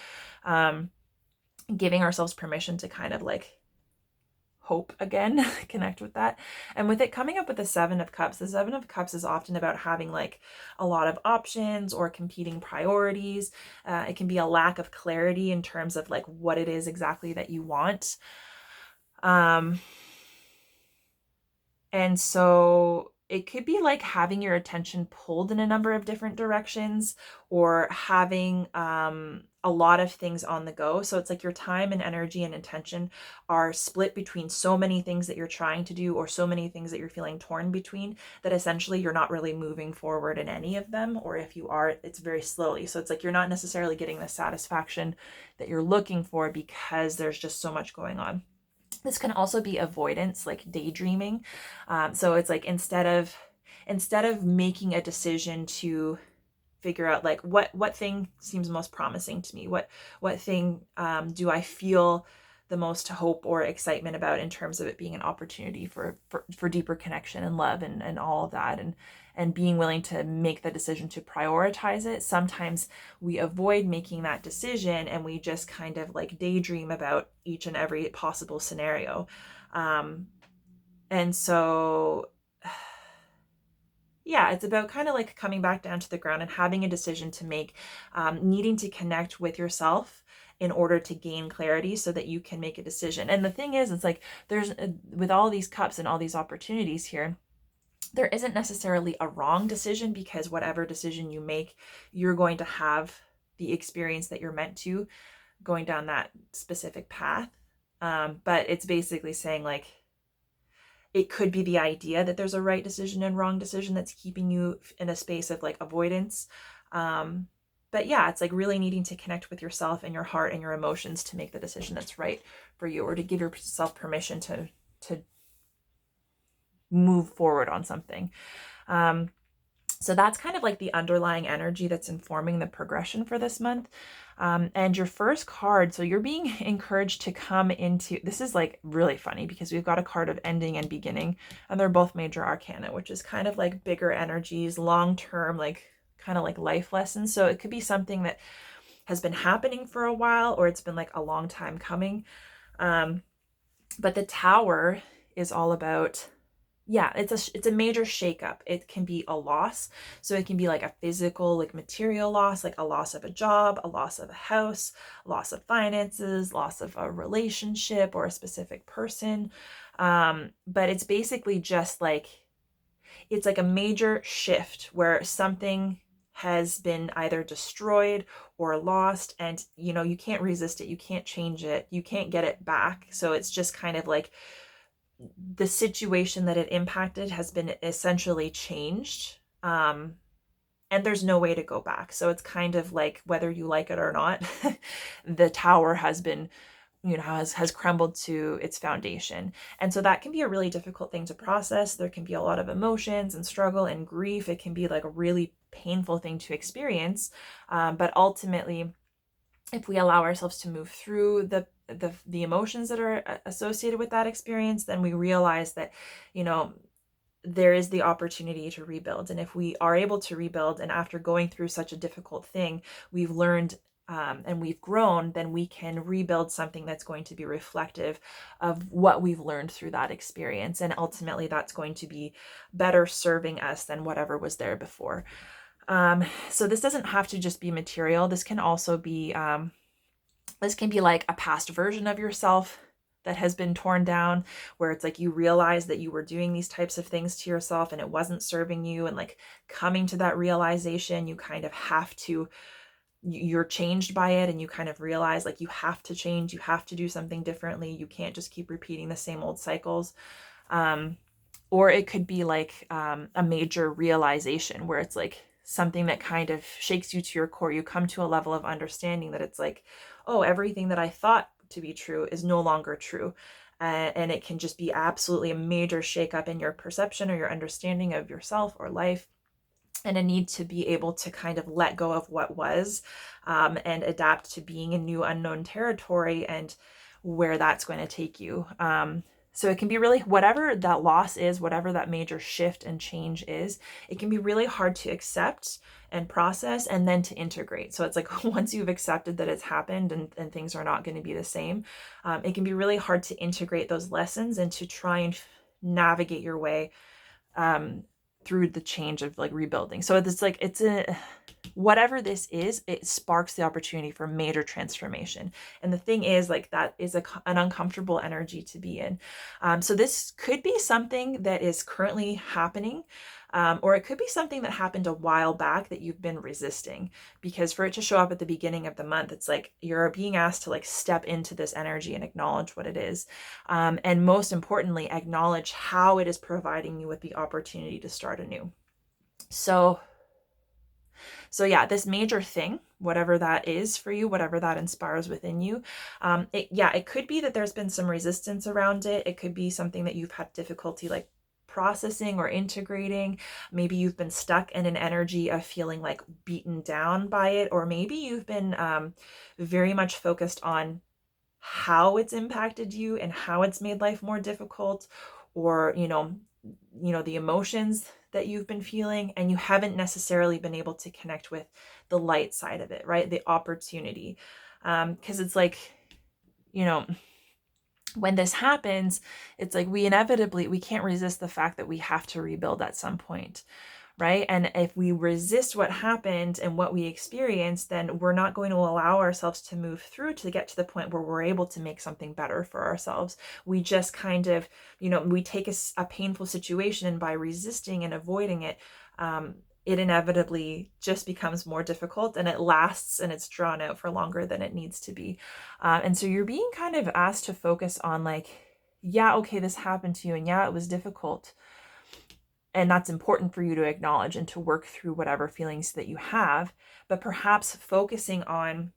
giving ourselves permission to kind of like hope again, connect with that. And with it coming up with the Seven of Cups, the Seven of Cups is often about having like a lot of options or competing priorities. It can be a lack of clarity in terms of like what it is exactly that you want. And so it could be like having your attention pulled in a number of different directions, or having a lot of things on the go. So it's like your time and energy and intention are split between so many things that you're trying to do, or so many things that you're feeling torn between, that essentially you're not really moving forward in any of them. Or if you are, it's very slowly. So it's like you're not necessarily getting the satisfaction that you're looking for because there's just so much going on. This can also be avoidance, like daydreaming. So it's like instead of making a decision to figure out like what thing seems most promising to me, what thing do I feel the most hope or excitement about in terms of it being an opportunity for deeper connection and love and all of that, and being willing to make the decision to prioritize it. Sometimes we avoid making that decision and we just kind of like daydream about each and every possible scenario. And so yeah, it's about kind of like coming back down to the ground and having a decision to make, needing to connect with yourself in order to gain clarity so that you can make a decision. And the thing is, it's like there's with all these cups and all these opportunities here, there isn't necessarily a wrong decision, because whatever decision you make, you're going to have the experience that you're meant to going down that specific path. But it's basically saying like, it could be the idea that there's a right decision and wrong decision that's keeping you in a space of like avoidance. But yeah, it's like really needing to connect with yourself and your heart and your emotions to make the decision that's right for you, or to give yourself permission to move forward on something. So that's kind of like the underlying energy that's informing the progression for this month. And your first card, so you're being encouraged to come into, this is like really funny because we've got a card of ending and beginning, and they're both major arcana, which is kind of like bigger energies, long-term, like kind of like life lessons. So it could be something that has been happening for a while, or it's been like a long time coming. But the Tower is all about, yeah, it's a major shakeup. It can be a loss. So it can be like a physical, like material loss, like a loss of a job, a loss of a house, loss of finances, loss of a relationship or a specific person. But it's basically just like, it's like a major shift where something has been either destroyed or lost, and you can't resist it, you can't change it, you can't get it back. So it's just kind of like the situation that it impacted has been essentially changed, and there's no way to go back. So it's kind of like, whether you like it or not, the tower has been, has crumbled to its foundation. And so that can be a really difficult thing to process. There can be a lot of emotions and struggle and grief. It can be like a really painful thing to experience. But ultimately, if we allow ourselves to move through the emotions that are associated with that experience, then we realize that, there is the opportunity to rebuild. And if we are able to rebuild, and after going through such a difficult thing, we've learned and we've grown, then we can rebuild something that's going to be reflective of what we've learned through that experience. And ultimately, that's going to be better serving us than whatever was there before. So this doesn't have to just be material. This can also be This can be like a past version of yourself that has been torn down, where it's like you realize that you were doing these types of things to yourself and it wasn't serving you. And like coming to that realization, you kind of have to, you're changed by it, and you kind of realize like you have to change, you have to do something differently. You can't just keep repeating the same old cycles. Or it could be like a major realization where it's like something that kind of shakes you to your core. You come to a level of understanding that it's like, oh, everything that I thought to be true is no longer true. And it can just be absolutely a major shakeup in your perception or your understanding of yourself or life, and a need to be able to kind of let go of what was, and adapt to being in new unknown territory and where that's going to take you. So it can be really, whatever that loss is, whatever that major shift and change is, it can be really hard to accept and process and then to integrate. So it's like once you've accepted that it's happened and things are not going to be the same, it can be really hard to integrate those lessons and to try and navigate your way through the change of like rebuilding. So it's like, it's a, whatever this is, it sparks the opportunity for major transformation. And the thing is, like, that is an uncomfortable energy to be in. So this could be something that is currently happening, or it could be something that happened a while back that you've been resisting, because for it to show up at the beginning of the month, it's like you're being asked to like step into this energy and acknowledge what it is. And most importantly, acknowledge how it is providing you with the opportunity to start anew. So yeah, this major thing, whatever that is for you, whatever that inspires within you, it could be that there's been some resistance around it. It could be something that you've had difficulty like processing or integrating. Maybe you've been stuck in an energy of feeling like beaten down by it, or maybe you've been very much focused on how it's impacted you and how it's made life more difficult, or the emotions that you've been feeling, and you haven't necessarily been able to connect with the light side of it, right? The opportunity. Because it's like, when this happens, it's like we can't resist the fact that we have to rebuild at some point, right? And if we resist what happened and what we experienced, then we're not going to allow ourselves to move through to get to the point where we're able to make something better for ourselves. We just kind of, we take a painful situation, and by resisting and avoiding it, it inevitably just becomes more difficult, and it lasts and it's drawn out for longer than it needs to be. And so you're being kind of asked to focus on like, yeah, okay, this happened to you, and yeah, it was difficult. And that's important for you to acknowledge and to work through whatever feelings that you have, but perhaps focusing on,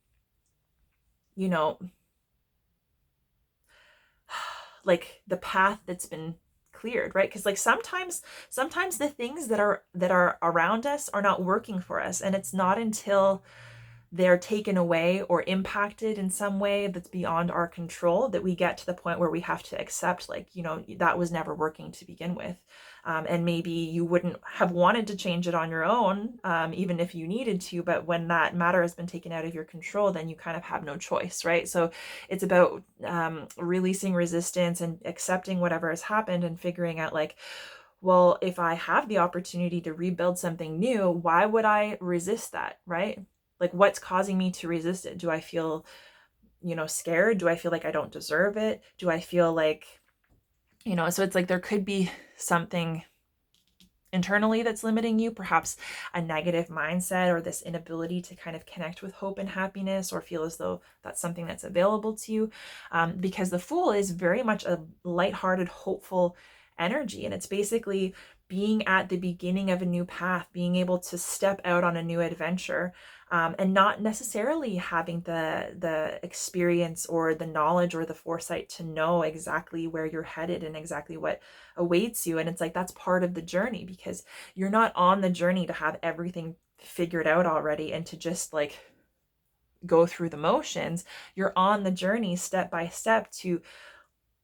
like the path that's been cleared, right? Because like sometimes the things that are around us are not working for us, and it's not until they're taken away or impacted in some way that's beyond our control that we get to the point where we have to accept, like, that was never working to begin with. And maybe you wouldn't have wanted to change it on your own, even if you needed to, but when that matter has been taken out of your control, then you kind of have no choice, right? So it's about releasing resistance and accepting whatever has happened, and figuring out like, well, if I have the opportunity to rebuild something new, why would I resist that, right? Like, what's causing me to resist it? Do I feel, scared? Do I feel like I don't deserve it? Do I feel like, so it's like there could be something internally that's limiting you, perhaps a negative mindset, or this inability to kind of connect with hope and happiness, or feel as though that's something that's available to you. Because the Fool is very much a lighthearted, hopeful energy. And it's basically being at the beginning of a new path, being able to step out on a new adventure, and not necessarily having the experience or the knowledge or the foresight to know exactly where you're headed and exactly what awaits you. And it's like, that's part of the journey, because you're not on the journey to have everything figured out already and to just like go through the motions. You're on the journey step by step to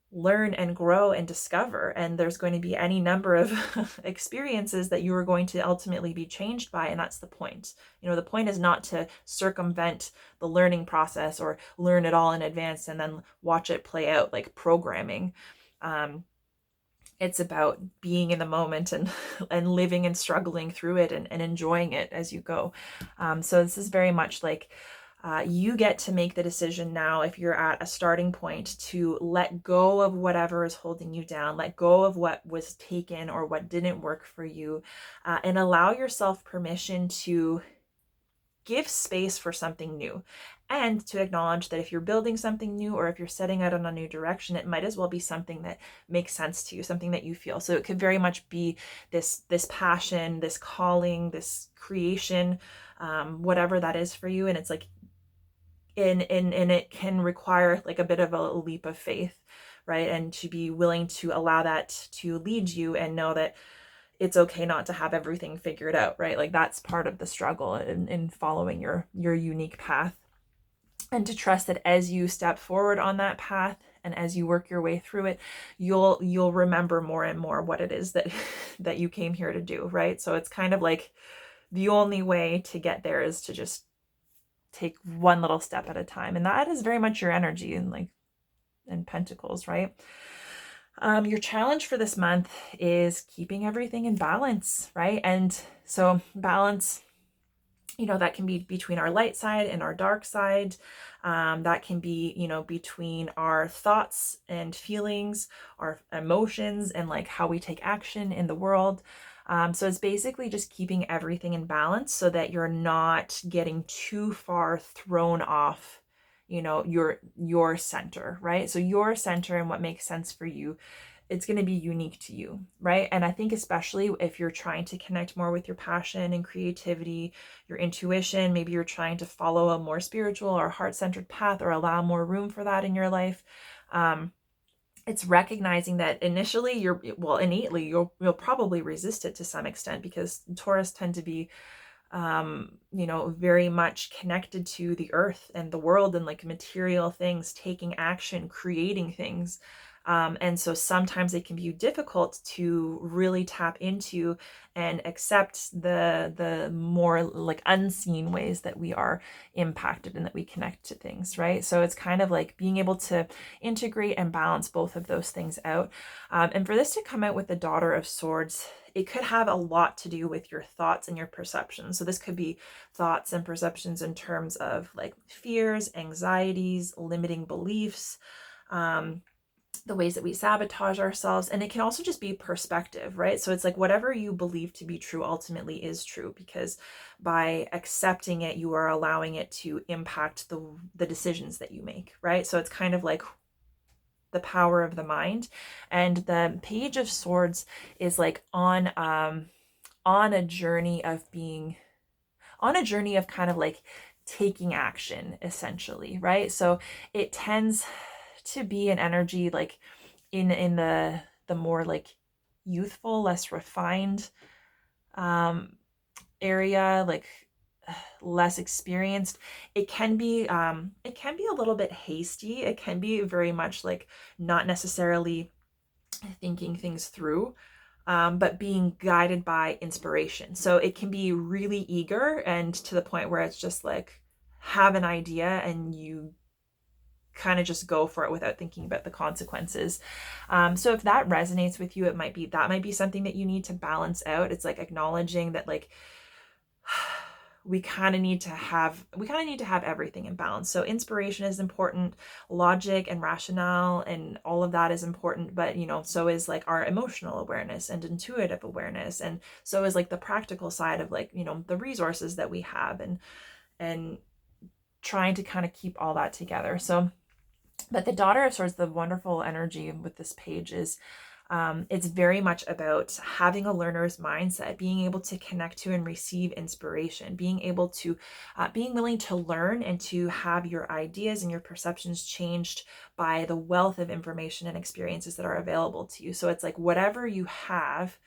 learn and grow and discover, and there's going to be any number of experiences that you are going to ultimately be changed by, and that's the point. The point is not to circumvent the learning process or learn it all in advance and then watch it play out like programming. It's about being in the moment and living and struggling through it and enjoying it as you go. So this is very much like You get to make the decision now, if you're at a starting point, to let go of whatever is holding you down, let go of what was taken or what didn't work for you, and allow yourself permission to give space for something new, and to acknowledge that if you're building something new or if you're setting out on a new direction, it might as well be something that makes sense to you, something that you feel. So it could very much be this passion, this calling, this creation, whatever that is for you. And it's like, and it can require like a bit of a leap of faith, right? And to be willing to allow that to lead you, and know that it's okay not to have everything figured out, right? Like that's part of the struggle in following your unique path. And to trust that as you step forward on that path and as you work your way through it, you'll remember more and more what it is that that you came here to do, right? So it's kind of like the only way to get there is to just take one little step at a time. And that is very much your energy in Pentacles, right? Your challenge for this month is keeping everything in balance, right? And so balance, that can be between our light side and our dark side. That can be, between our thoughts and feelings, our emotions, and like how we take action in the world. So it's basically just keeping everything in balance so that you're not getting too far thrown off, your center, right? So your center and what makes sense for you, it's going to be unique to you, right? And I think especially if you're trying to connect more with your passion and creativity, your intuition, maybe you're trying to follow a more spiritual or heart-centered path, or allow more room for that in your life. It's recognizing that initially innately you'll probably resist it to some extent, because Taurus tend to be very much connected to the earth and the world and like material things, taking action, creating things. And so sometimes it can be difficult to really tap into and accept the more like unseen ways that we are impacted and that we connect to things, right? So it's kind of like being able to integrate and balance both of those things out. And for this to come out with the Daughter of Swords, it could have a lot to do with your thoughts and your perceptions. So this could be thoughts and perceptions in terms of like fears, anxieties, limiting beliefs, the ways that we sabotage ourselves. And it can also just be perspective, right? So it's like whatever you believe to be true ultimately is true, because by accepting it, you are allowing it to impact the decisions that you make, right? So it's kind of like the power of the mind. And the Page of Swords is like on a journey of kind of like taking action, essentially, right? So it tends to be an energy like in the more like youthful, less refined area, like less experienced. It can be a little bit hasty. It can be very much like not necessarily thinking things through, but being guided by inspiration. So it can be really eager, and to the point where it's just like have an idea and you kind of just go for it without thinking about the consequences. So if that resonates with you, that might be something that you need to balance out. It's like acknowledging that like we kind of need to have everything in balance. So inspiration is important, logic and rationale and all of that is important, but so is like our emotional awareness and intuitive awareness, and so is like the practical side of like the resources that we have, and trying to kind of keep all that together. So but the Daughter of Swords, the wonderful energy with this page is it's very much about having a learner's mindset, being able to connect to and receive inspiration, being able to, being willing to learn and to have your ideas and your perceptions changed by the wealth of information and experiences that are available to you. So it's like whatever you have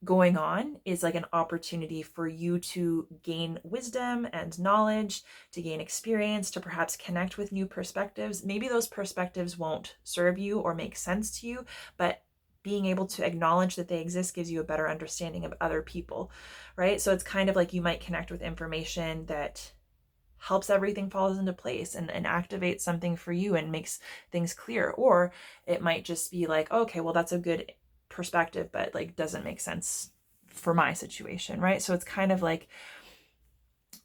going on is like an opportunity for you to gain wisdom and knowledge, to gain experience, to perhaps connect with new perspectives. Maybe those perspectives won't serve you or make sense to you, but being able to acknowledge that they exist gives you a better understanding of other people, right? So it's kind of like you might connect with information that helps everything falls into place and activates something for you and makes things clear. Or it might just be like, okay, well, that's a good perspective, but like doesn't make sense for my situation, right? So it's kind of like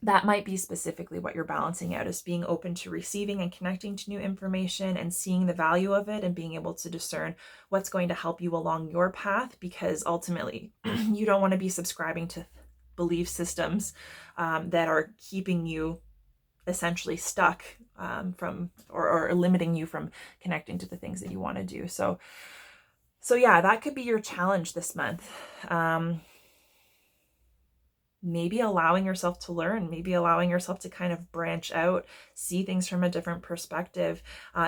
that might be specifically what you're balancing out, is being open to receiving and connecting to new information and seeing the value of it and being able to discern what's going to help you along your path, because ultimately you don't want to be subscribing to belief systems that are keeping you essentially stuck from or limiting you from connecting to the things that you want to do. So yeah, that could be your challenge this month. Maybe allowing yourself to learn, maybe allowing yourself to kind of branch out, see things from a different perspective,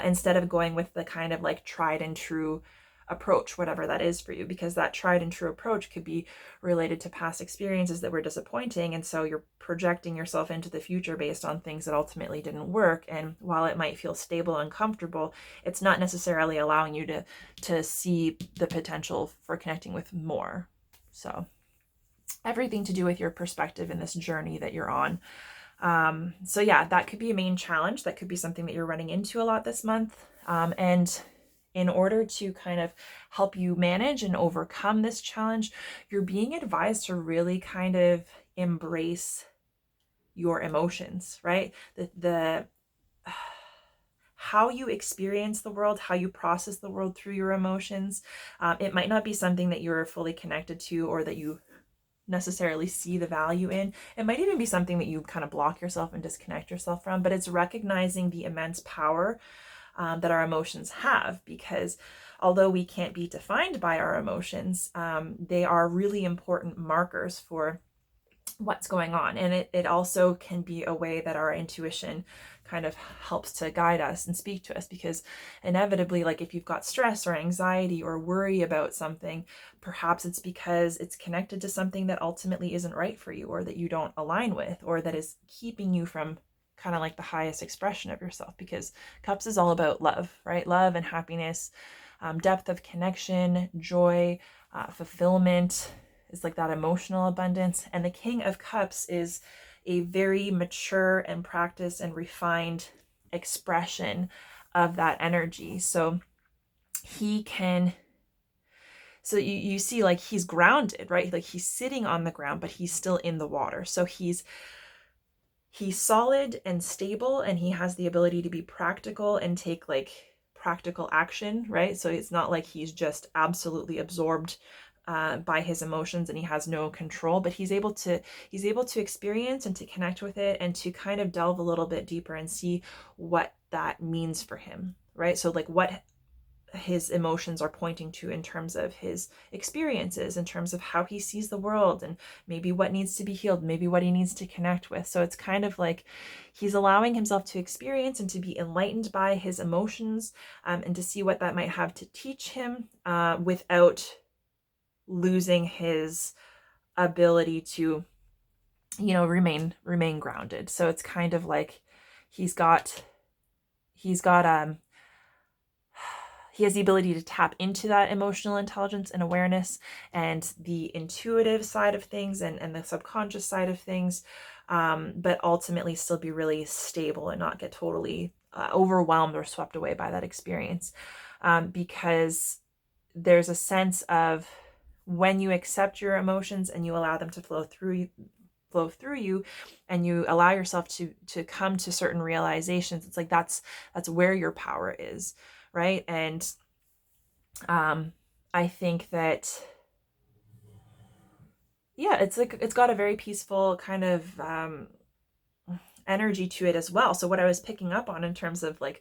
instead of going with the kind of like tried and true approach, whatever that is for you, because that tried and true approach could be related to past experiences that were disappointing. And so you're projecting yourself into the future based on things that ultimately didn't work. And while it might feel stable and comfortable, it's not necessarily allowing you to see the potential for connecting with more. So everything to do with your perspective in this journey that you're on. So yeah, that could be a main challenge. That could be something that you're running into a lot this month. And in order to kind of help you manage and overcome this challenge, you're being advised to really kind of embrace your emotions, right? The how you experience the world, how you process the world through your emotions. It might not be something that you're fully connected to or that you necessarily see the value in. It might even be something that you kind of block yourself and disconnect yourself from, but it's recognizing the immense power that our emotions have, because although we can't be defined by our emotions, they are really important markers for what's going on. And it also can be a way that our intuition kind of helps to guide us and speak to us, because inevitably, like if you've got stress or anxiety or worry about something, perhaps it's because it's connected to something that ultimately isn't right for you, or that you don't align with, or that is keeping you from kind of like the highest expression of yourself. Because Cups is all about love, right? Love and happiness, depth of connection, joy, fulfillment, is like that emotional abundance. And the King of Cups is a very mature and practiced and refined expression of that energy. So he can, so you see, like he's grounded, right? Like he's sitting on the ground, but he's still in the water. So he's solid and stable, and he has the ability to be practical and take like practical action, right? So it's not like he's just absolutely absorbed by his emotions and he has no control, but he's able to experience and to connect with it and to kind of delve a little bit deeper and see what that means for him, right? So like what his emotions are pointing to in terms of his experiences, in terms of how he sees the world, and maybe what needs to be healed, maybe what he needs to connect with. So it's kind of like he's allowing himself to experience and to be enlightened by his emotions, and to see what that might have to teach him, without losing his ability to, remain grounded. So it's kind of like he's got he has the ability to tap into that emotional intelligence and awareness and the intuitive side of things and the subconscious side of things, but ultimately still be really stable and not get totally overwhelmed or swept away by that experience, because there's a sense of, when you accept your emotions and you allow them to flow through you and you allow yourself to come to certain realizations, it's like that's where your power is, right? And I think that, yeah, it's like it's got a very peaceful kind of energy to it as well. So what I was picking up on in terms of like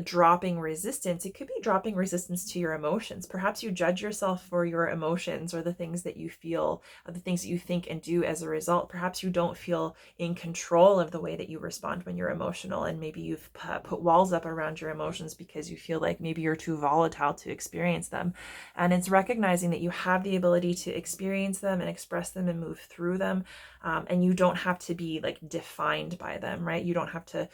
dropping resistance, it could be dropping resistance to your emotions. Perhaps you judge yourself for your emotions or the things that you feel, or the things that you think and do as a result. Perhaps you don't feel in control of the way that you respond when you're emotional, and maybe you've put walls up around your emotions because you feel like maybe you're too volatile to experience them. And it's recognizing that you have the ability to experience them and express them and move through them, and you don't have to be like defined by them, right? You don't have to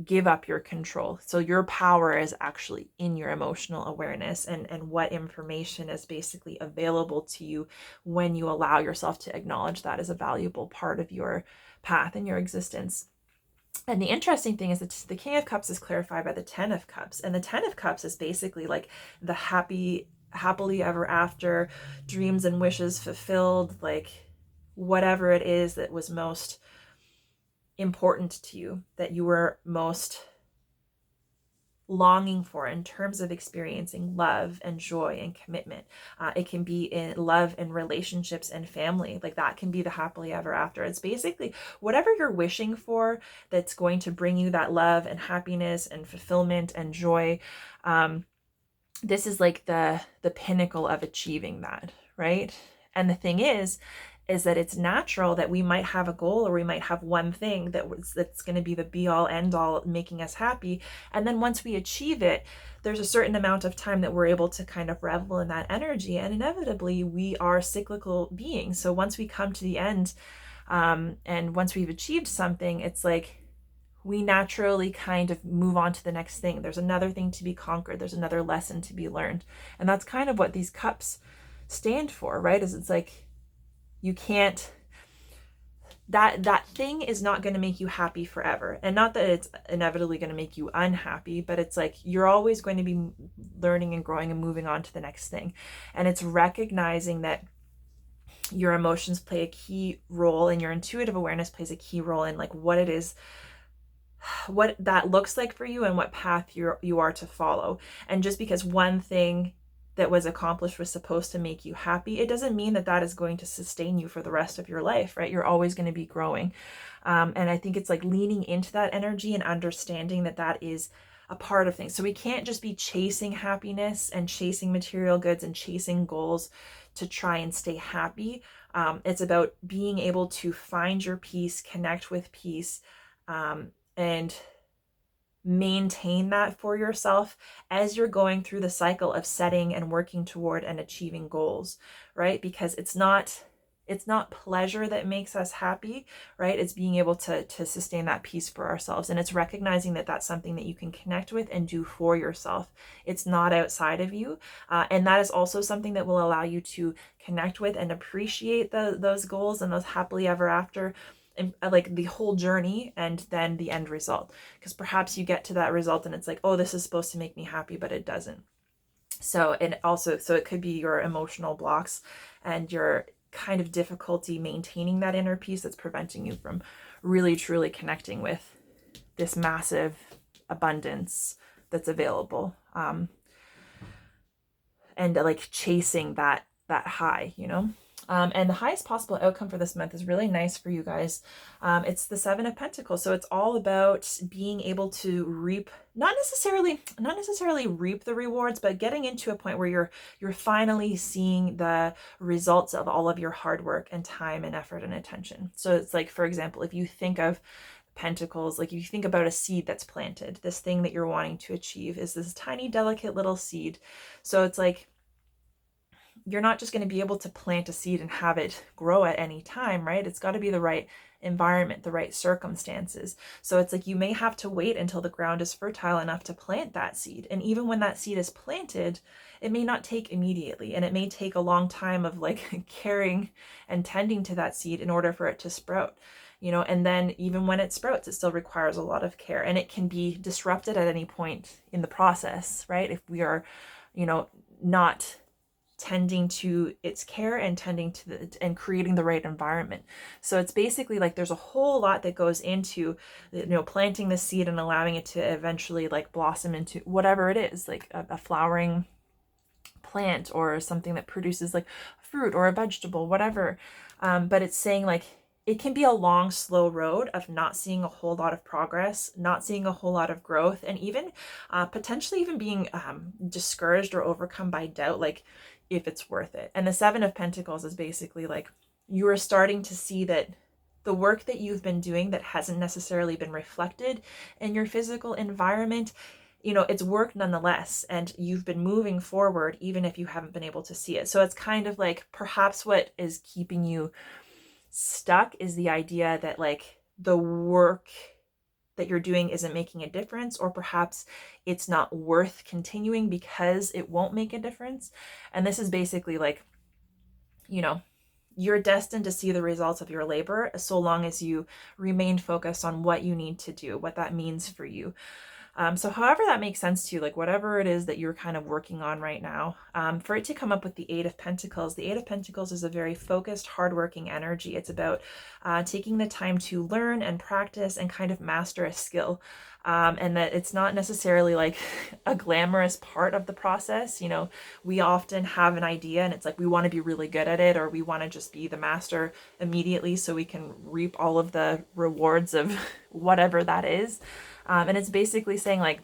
give up your control. So your power is actually in your emotional awareness and what information is basically available to you when you allow yourself to acknowledge that as a valuable part of your path and your existence. And the interesting thing is that the King of Cups is clarified by the Ten of Cups. And the Ten of Cups is basically like the happily ever after, dreams and wishes fulfilled, like whatever it is that was most important to you, that you were most longing for in terms of experiencing love and joy and commitment. It can be in love and relationships and family. Like that can be the happily ever after. It's basically whatever you're wishing for that's going to bring you that love and happiness and fulfillment and joy. This is like the pinnacle of achieving that, right? And the thing is that it's natural that we might have a goal, or we might have one thing that's going to be the be all end all making us happy. And then once we achieve it, there's a certain amount of time that we're able to kind of revel in that energy. And inevitably we are cyclical beings. So once we come to the end, and once we've achieved something, it's like we naturally kind of move on to the next thing. There's another thing to be conquered. There's another lesson to be learned. And that's kind of what these cups stand for, right? Is it's like, you can't, that thing is not going to make you happy forever. And not that it's inevitably going to make you unhappy, but it's like you're always going to be learning and growing and moving on to the next thing. And it's recognizing that your emotions play a key role, and your intuitive awareness plays a key role in like what it is, what that looks like for you, and what path you are to follow. And just because one thing that was accomplished was supposed to make you happy, it doesn't mean that that is going to sustain you for the rest of your life, right? You're always going to be growing. And I think it's like leaning into that energy and understanding that that is a part of things. So we can't just be chasing happiness and chasing material goods and chasing goals to try and stay happy. It's about being able to find your peace, connect with peace, and maintain that for yourself as you're going through the cycle of setting and working toward and achieving goals, right? Because it's not pleasure that makes us happy, right? It's being able to sustain that peace for ourselves. And it's recognizing that that's something that you can connect with and do for yourself. It's not outside of you. And that is also something that will allow you to connect with and appreciate those goals and those happily ever after, and like the whole journey and then the end result. Because perhaps you get to that result and it's like, oh, this is supposed to make me happy, but it doesn't. So, and also, so it could be your emotional blocks and your kind of difficulty maintaining that inner peace that's preventing you from really truly connecting with this massive abundance that's available, and like chasing that high, you know. And the highest possible outcome for this month is really nice for you guys. It's the Seven of Pentacles. So it's all about being able to reap, not necessarily reap the rewards, but getting into a point where you're finally seeing the results of all of your hard work and time and effort and attention. So it's like, for example, if you think of Pentacles, like if you think about a seed that's planted, this thing that you're wanting to achieve is this tiny, delicate little seed. So it's like, you're not just going to be able to plant a seed and have it grow at any time, right? It's got to be the right environment, the right circumstances. So it's like you may have to wait until the ground is fertile enough to plant that seed. And even when that seed is planted, it may not take immediately. And it may take a long time of like caring and tending to that seed in order for it to sprout. You know, and then even when it sprouts, it still requires a lot of care, and it can be disrupted at any point in the process, right? If we are, you know, not tending to its care and tending to and creating the right environment. So it's basically like there's a whole lot that goes into, you know, planting the seed and allowing it to eventually like blossom into whatever it is, like a flowering plant or something that produces like fruit or a vegetable, whatever. But it's saying like it can be a long, slow road of not seeing a whole lot of progress, not seeing a whole lot of growth, and even potentially even being discouraged or overcome by doubt, like if it's worth it. And the Seven of Pentacles is basically like you are starting to see that the work that you've been doing that hasn't necessarily been reflected in your physical environment, you know, it's work nonetheless, and you've been moving forward even if you haven't been able to see it. So it's kind of like perhaps what is keeping you stuck is the idea that like the work that you're doing isn't making a difference, or perhaps it's not worth continuing because it won't make a difference. And this is basically like, you know, you're destined to see the results of your labor so long as you remain focused on what you need to do, what that means for you. So however that makes sense to you, like whatever it is that you're kind of working on right now, for it to come up with the Eight of Pentacles, the Eight of Pentacles is a very focused, hardworking energy. It's about taking the time to learn and practice and kind of master a skill. And that it's not necessarily like a glamorous part of the process. You know, we often have an idea and it's like we want to be really good at it, or we want to just be the master immediately so we can reap all of the rewards of whatever that is. And it's basically saying like,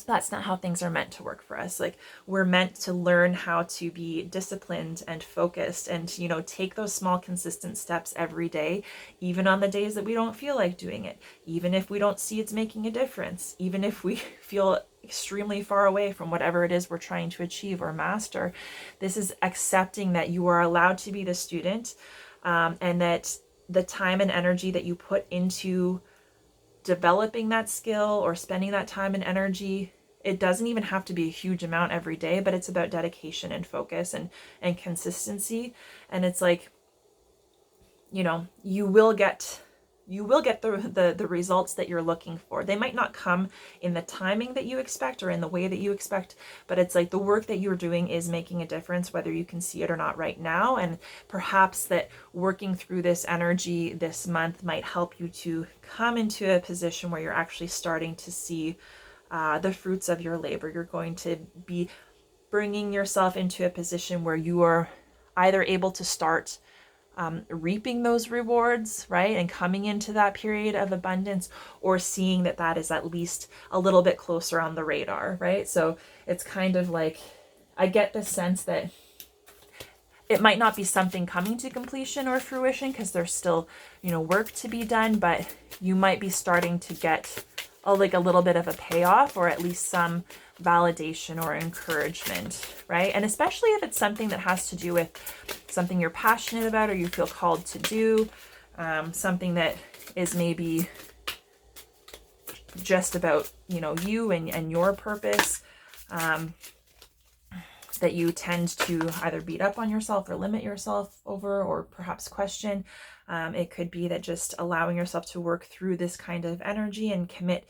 that's not how things are meant to work for us. Like we're meant to learn how to be disciplined and focused and, you know, take those small consistent steps every day, even on the days that we don't feel like doing it, even if we don't see it's making a difference, even if we feel extremely far away from whatever it is we're trying to achieve or master. This is accepting that you are allowed to be the student, and that the time and energy that you put into developing that skill or spending that time and energy, it doesn't even have to be a huge amount every day, but it's about dedication and focus and consistency. And it's like, you know, you will get the results that you're looking for. They might not come in the timing that you expect or in the way that you expect, but it's like the work that you're doing is making a difference, whether you can see it or not right now. And perhaps that working through this energy this month might help you to come into a position where you're actually starting to see the fruits of your labor. You're going to be bringing yourself into a position where you are either able to start reaping those rewards, right? And coming into that period of abundance, or seeing that that is at least a little bit closer on the radar, right? So it's kind of like, I get the sense that it might not be something coming to completion or fruition because there's still, you know, work to be done, but you might be starting to get a little bit of a payoff, or at least some validation or encouragement, right? And especially if it's something that has to do with something you're passionate about or you feel called to do, something that is maybe just about, you know, you and your purpose, that you tend to either beat up on yourself or limit yourself over, or perhaps question. It could be that just allowing yourself to work through this kind of energy and commit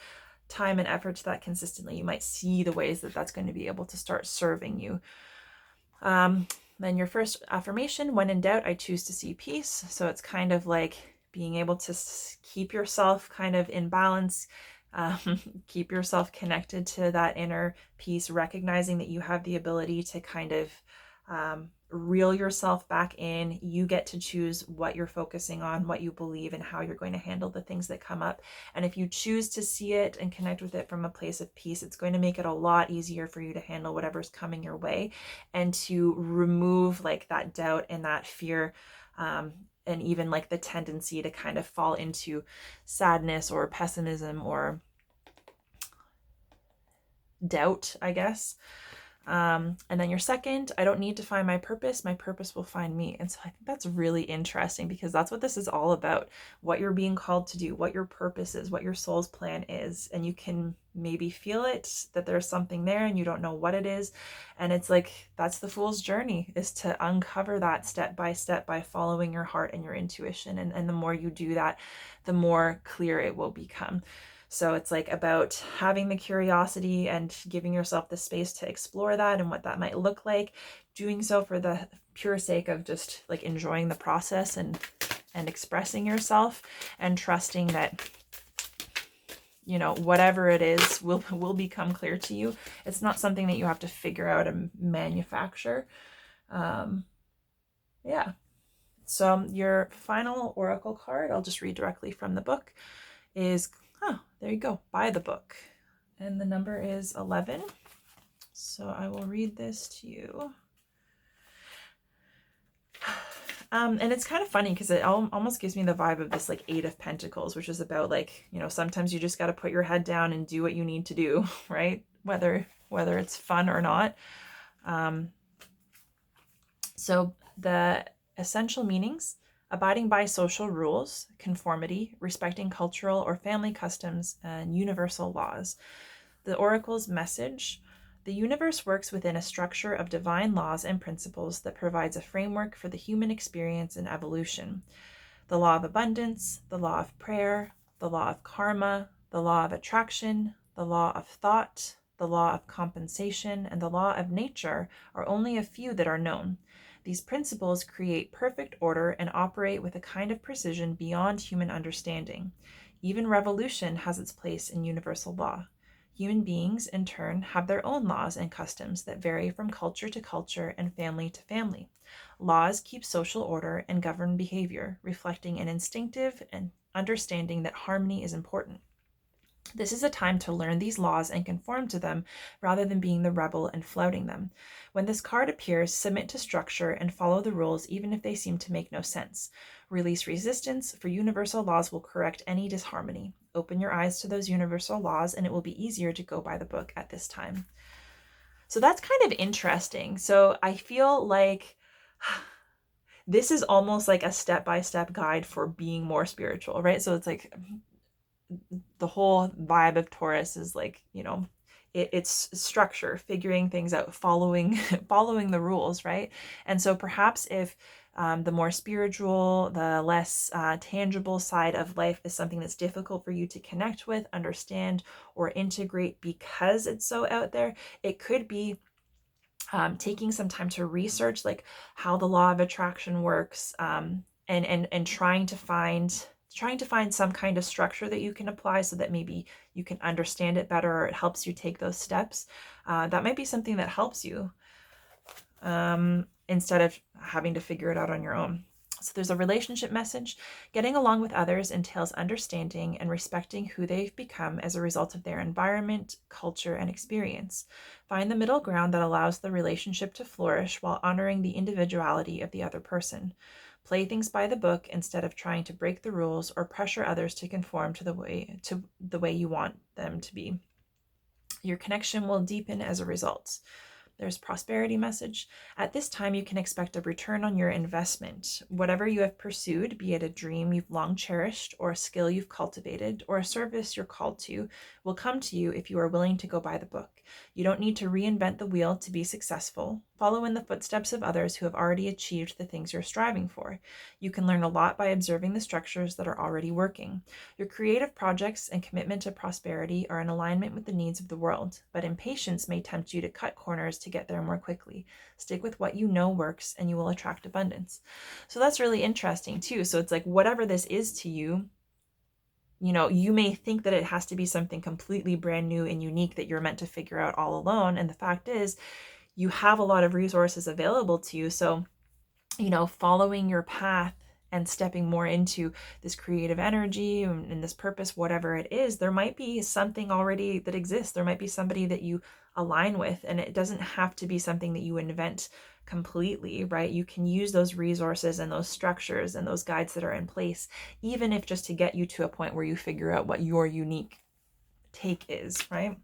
time and effort to that consistently, you might see the ways that that's going to be able to start serving you. Then your first affirmation, when in doubt, I choose to see peace. So it's kind of like being able to keep yourself kind of in balance, keep yourself connected to that inner peace, recognizing that you have the ability to kind of reel yourself back in. You get to choose what you're focusing on, what you believe, and how you're going to handle the things that come up. And if you choose to see it and connect with it from a place of peace, it's going to make it a lot easier for you to handle whatever's coming your way, and to remove like that doubt and that fear, and even like the tendency to kind of fall into sadness or pessimism or doubt, I guess. And then your second, I don't need to find my purpose will find me. And so I think that's really interesting, because that's what this is all about, what you're being called to do, what your purpose is, what your soul's plan is. And you can maybe feel it, that there's something there and you don't know what it is. And it's like, that's the fool's journey, is to uncover that step by step by following your heart and your intuition. And the more you do that, the more clear it will become. So it's like about having the curiosity and giving yourself the space to explore that and what that might look like, doing so for the pure sake of just like enjoying the process and expressing yourself, and trusting that, you know, whatever it is will become clear to you. It's not something that you have to figure out and manufacture. Yeah. So your final oracle card, I'll just read directly from the book, is, there you go, by the book. And the number is 11. So I will read this to you. And it's kind of funny because it almost gives me the vibe of this like Eight of Pentacles, which is about like, you know, sometimes you just got to put your head down and do what you need to do, right? Whether it's fun or not. So the essential meanings: abiding by social rules, conformity, respecting cultural or family customs, and universal laws. The oracle's message: the universe works within a structure of divine laws and principles that provides a framework for the human experience and evolution. The law of abundance, the law of prayer, the law of karma, the law of attraction, the law of thought, the law of compensation, and the law of nature are only a few that are known. These principles create perfect order and operate with a kind of precision beyond human understanding. Even revolution has its place in universal law. Human beings, in turn, have their own laws and customs that vary from culture to culture and family to family. Laws keep social order and govern behavior, reflecting an instinctive and understanding that harmony is important. This is a time to learn these laws and conform to them rather than being the rebel and flouting them. When this card appears, submit to structure and follow the rules even if they seem to make no sense. Release resistance, for universal laws will correct any disharmony. Open your eyes to those universal laws and it will be easier to go by the book at this time. So that's kind of interesting. So I feel like this is almost like a step-by-step guide for being more spiritual, right? So it's like the whole vibe of Taurus is like, it's structure, figuring things out, following the rules, right? And so perhaps if the more spiritual, the less tangible side of life is something that's difficult for you to connect with, understand, or integrate because it's so out there, it could be taking some time to research like how the law of attraction works, and trying to find some kind of structure that you can apply so that maybe you can understand it better or it helps you take those steps. That might be something that helps you instead of having to figure it out on your own. So there's a relationship message. Getting along with others entails understanding and respecting who they've become as a result of their environment, culture, and experience. Find the middle ground that allows the relationship to flourish while honoring the individuality of the other person. Play things by the book instead of trying to break the rules or pressure others to conform to the way you want them to be. Your connection will deepen as a result. There's prosperity message. At this time, you can expect a return on your investment. Whatever you have pursued, be it a dream you've long cherished, or a skill you've cultivated, or a service you're called to, will come to you if you are willing to go by the book. You don't need to reinvent the wheel to be successful. Follow in the footsteps of others who have already achieved the things you're striving for. You can learn a lot by observing the structures that are already working. Your creative projects and commitment to prosperity are in alignment with the needs of the world, but impatience may tempt you to cut corners to get there more quickly. Stick with what you know works and you will attract abundance. So that's really interesting too. So it's like whatever this is to you, you may think that it has to be something completely brand new and unique that you're meant to figure out all alone. And the fact is, you have a lot of resources available to you. So, following your path and stepping more into this creative energy and this purpose, whatever it is, there might be something already that exists. There might be somebody that you align with, and it doesn't have to be something that you invent completely, right? You can use those resources and those structures and those guides that are in place, even if just to get you to a point where you figure out what your unique take is, right?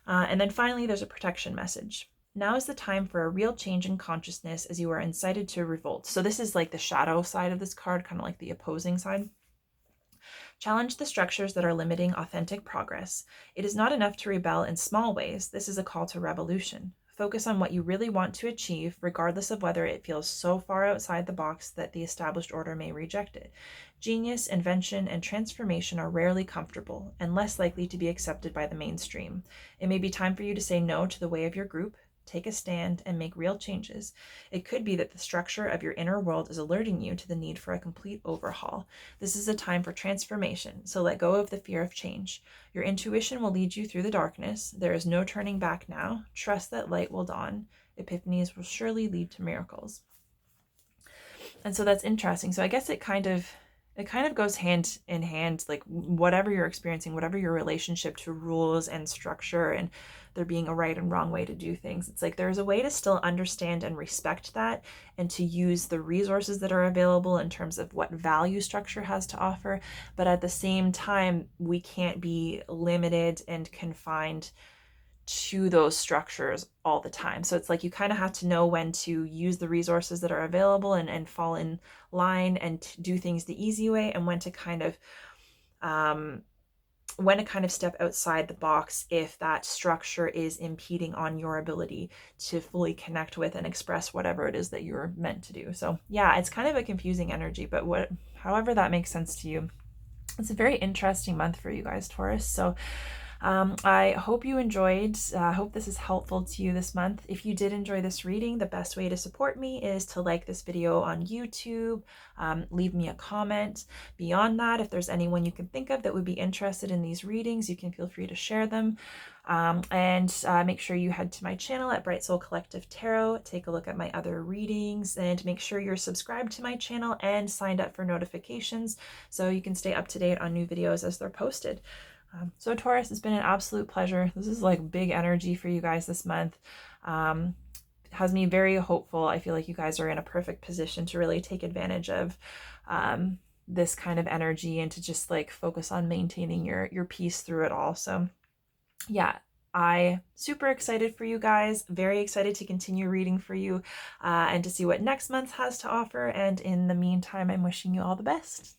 And then finally, there's a protection message. Now is the time for a real change in consciousness as you are incited to revolt. So this is like the shadow side of this card, kind of like the opposing side. Challenge the structures that are limiting authentic progress. It is not enough to rebel in small ways. This is a call to revolution. Focus on what you really want to achieve, regardless of whether it feels so far outside the box that the established order may reject it. Genius, invention, and transformation are rarely comfortable and less likely to be accepted by the mainstream. It may be time for you to say no to the way of your group, take a stand, and make real changes. It could be that the structure of your inner world is alerting you to the need for a complete overhaul. This is a time for transformation, so let go of the fear of change. Your intuition will lead you through the darkness. There is no turning back now. Trust that light will dawn. Epiphanies will surely lead to miracles. And so that's interesting. So I guess it kind of goes hand in hand, like whatever you're experiencing, whatever your relationship to rules and structure and there being a right and wrong way to do things. It's like there's a way to still understand and respect that and to use the resources that are available in terms of what value structure has to offer. But at the same time, we can't be limited and confined to those structures all the time. So it's like you kind of have to know when to use the resources that are available and fall in line and do things the easy way, and when to kind of step outside the box if that structure is impeding on your ability to fully connect with and express whatever it is that you're meant to do. So yeah, it's kind of a confusing energy, but however that makes sense to you. It's a very interesting month for you guys, Taurus. So I hope you enjoyed. I hope this is helpful to you this month. If you did enjoy this reading, the best way to support me is to like this video on YouTube, leave me a comment. Beyond that, if there's anyone you can think of that would be interested in these readings, you can feel free to share them. And make sure you head to my channel at Bright Soul Collective Tarot, take a look at my other readings, and make sure you're subscribed to my channel and signed up for notifications so you can stay up to date on new videos as they're posted. So Taurus, it's been an absolute pleasure. This is like big energy for you guys this month. Has me very hopeful. I feel like you guys are in a perfect position to really take advantage of this kind of energy and to just like focus on maintaining your peace through it all. So yeah, I super excited for you guys, very excited to continue reading for you and to see what next month has to offer. And in the meantime, I'm wishing you all the best.